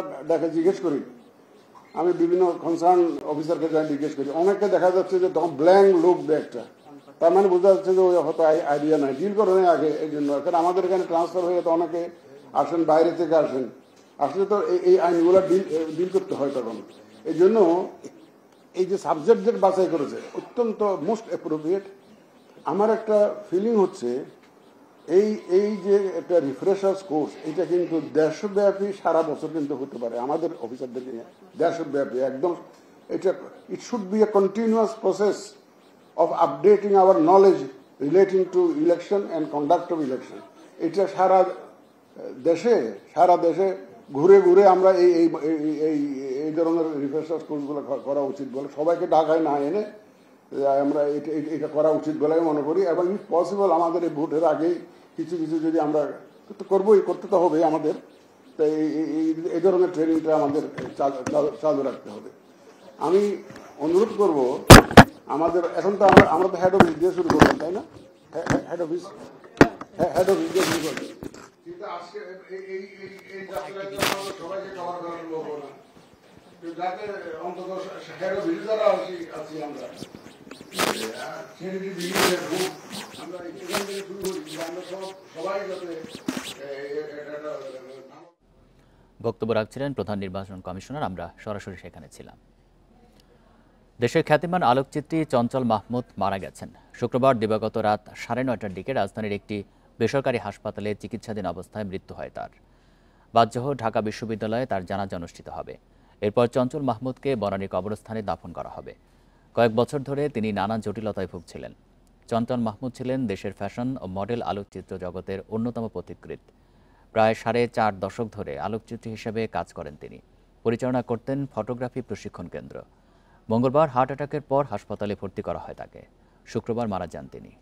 জিজ্ঞেস করি, আমি বিভিন্ন কনসার্ন অফিসারকে যাই জিজ্ঞেস করি, অনেকে দেখা যাচ্ছে যে তখন ব্ল্যাঙ্ক লুক দেয় একটা, তার মানে বোঝা যাচ্ছে যে ওই হয়তো আইডিয়া নাই, ডিল করে নেই আগে। এই জন্য এখন আমাদের এখানে ট্রান্সফার হয়ে তো অনেকে আসেন, বাইরে থেকে আসলে তো এই আইনগুলো ডিল করতে হয় তখন। এই জন্য এই যে সাবজেক্ট যে বাছাই করেছে অত্যন্ত মোস্ট অ্যাপ্রোপ্রিয়েট। আমার একটা ফিলিং হচ্ছে এই যে একটা রিফ্রেশার্স কোর্স, এটা কিন্তু দেশব্যাপী সারা বছর কিন্তু হতে পারে আমাদের অফিসারদেরকে নিয়ে, দেশব্যাপী একদম। এটা it should B A continuous process of updating our knowledge relating to election and conduct of election. এটা সারা দেশে ঘুরে ঘুরে আমরা এই ধরনের রিফ্রেশার্স কোর্সগুলো করা উচিত বলে, সবাইকে ঢাকায় না এনে আমরা এটা করা উচিত বলে আমি মনে করি। এবং ইফ পসিবল আমাদের এই ভোটের আগেই কিছু যদি আমরা করতে তো হবে আমাদের, তো এই ধরনের ট্রেনিংটা আমাদের চালু রাখতে হবে। আমি অনুরোধ করব আমাদের, এখন তো আমরা তো হেড অফিস দিয়ে শুরু করলাম, তাই না? হেড অফিস দিয়ে শুরু করলাম, কিন্তু আজকে এই সবাইকে কভার করার লোক না, যাতে অন্তত হেড অফিস যারা আছি আমরা বক্তব্য রাখছিলেন প্রধান নির্বাচন কমিশনার। আমরা সরাসরি সেখানে ছিলাম। দেশের খ্যাতিমান আলোকচিত্রী চঞ্চল মাহমুদ মারা গেছেন। শুক্রবার দিবাগত রাত 9:30টার দিকে রাজধানীর একটি বেসরকারি হাসপাতালে চিকিৎসাধীন অবস্থায় মৃত্যু হয় তার। বাদজোহ ঢাকা বিশ্ববিদ্যালয়ে তার জানাজা অনুষ্ঠিত হবে। এরপর চঞ্চল মাহমুদকে বনানী কবরস্থানে দাফন করা হবে। কয়েক বছর ধরে তিনি নানা জটিলতায় ভুগছিলেন। চঞ্চল মাহমুদ ছিলেন দেশের ফ্যাশন ও মডেল আলোকচিত্র জগতের অন্যতম পথিকৃৎ। প্রায় 4.5 দশক ধরে আলোকচিত্রী হিসেবে কাজ করেন তিনি। পরিচালনা করতেন ফটোগ্রাফি প্রশিক্ষণ কেন্দ্র। মঙ্গলবার হার্ট অ্যাটাকের পর হাসপাতালে ভর্তি করা হয় তাকে। শুক্রবার মারা যান তিনি।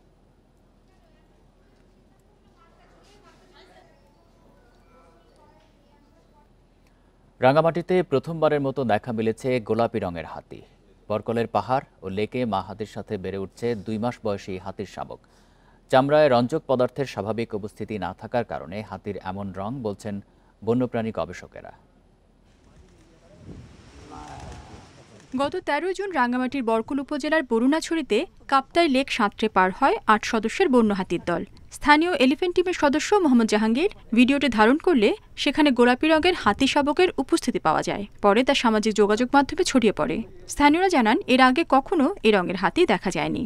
রাঙ্গামাটিতে প্রথমবারের মতো দেখা মিলেছে গোলাপি রঙের হাতি। বরকলের পাহাড় ও লেকে মা হাতির সাথে বেড়ে উঠছে 2 মাস বয়সী হাতির শাবক। চামড়ায় রঞ্জক পদার্থের স্বাভাবিক উপস্থিতি না থাকার কারণে হাতির এমন রং বলছেন বন্যপ্রাণী গবেষকেরা। গত 13 জুন রাঙ্গামাটির বরকল উপজেলার বরুণাছড়িতে কাপ্তাই লেক সাঁতরে পার হয় 8 সদস্যের বন্য হাতির দল। স্থানীয় এলিফ্যান্ট টিমের সদস্য মোহাম্মদ জাহাঙ্গীর ভিডিওটি ধারণ করলে সেখানে গোলাপি রঙের হাতি শাবকের উপস্থিতি পাওয়া যায়। পরে তা সামাজিক যোগাযোগ মাধ্যমে ছড়িয়ে পড়ে। স্থানীয়রা জানান এর আগে কখনো এই রঙের হাতি দেখা যায়নি।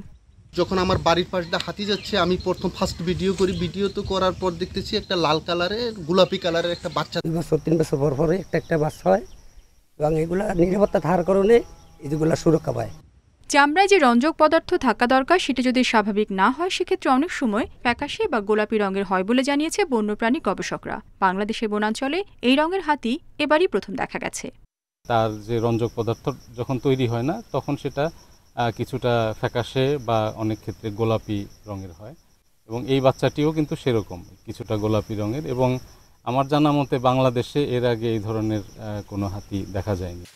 যখন আমার বাড়ির পাশ দিয়ে হাতি যাচ্ছে আমি প্রথম ফার্স্ট ভিডিও করি, ভিডিও তো করার পর দেখতেছি একটা লাল কালারের গোলাপি কালারের একটা বাচ্চা। 2 বছর 3 বছর পর পরে একটা বাচ্চা হয় এবং এগুলা নিরাপত্তা থাকার কারণে এগুলা সুরক্ষা পায়। চামড়ায় যে রঞ্জক পদার্থ থাকা দরকার সেটা যদি স্বাভাবিক না হয় সেক্ষেত্রে অনেক সময় ফ্যাকাশে বা গোলাপি রঙের হয় বলে জানিয়েছে বন্যপ্রাণী গবেষকরা। বাংলাদেশের বনাঞ্চলে এই রঙের হাতি এবারই প্রথম দেখা গেছে। তার যে রঞ্জক পদার্থ যখন তৈরি হয় না তখন সেটা কিছুটা ফ্যাকাশে বা অনেক ক্ষেত্রে গোলাপি রঙের হয় এবং এই বাচ্চাটিও কিন্তু সেরকম কিছুটা গোলাপি রঙের এবং আমার জানা মতে বাংলাদেশে এর আগে এই ধরনের কোনো হাতি দেখা যায়নি।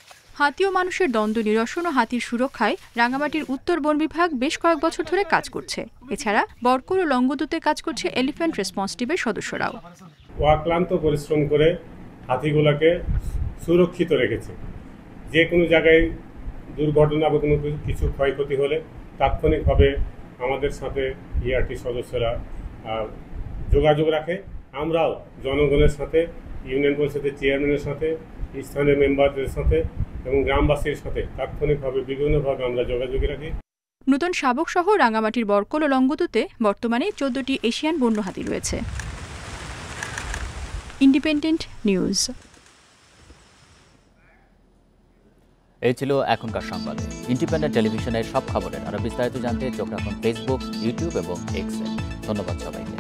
হাতি ও মানুষের দ্বন্দ্ব নিরসন ও হাতির সুরক্ষায় রাঙামাটির উত্তর বন বিভাগ বেশ কয়েক বছর ধরে কাজ করছে। এছাড়া বরকল ও লংগদুতে কাজ করছে এলিফ্যান্ট রেসপন্স টিমের সদস্যরাও। অক্লান্ত পরিশ্রম করে হাতিগুলোকে সুরক্ষিত রেখেছে। যে কোনো জায়গায় দুর্ঘটনা বা কোনো কিছু ক্ষয়ক্ষতি হলে তাৎক্ষণিকভাবে আমাদের সাথে ইআরটি সদস্যরা যোগাযোগ রাখে। আমরাও জনগণের সাথে, ইউনিয়ন পরিষদের চেয়ারম্যানের সাথে, স্থানীয় মেম্বারদের সাথে এবং গ্রামবাসীর সাথে তাৎক্ষণিকভাবে বিভিন্নভাবে আমরা যোগাযোগে রাখি। নতুন শাবক সহ রাঙামাটির বরকল ও লংগদুতে বর্তমানে 14টি এশিয়ান বন্য হাতি রয়েছে। Independent news. এই ছিল এখনকার সংবাদ। ইন্ডিপেন্ডেন্ট টেলিভিশনের সব খবরের আরো বিস্তারিত জানতে চোখ রাখুন ফেসবুক, ইউটিউব এবং এক্সে। ধন্যবাদ সবাইকে।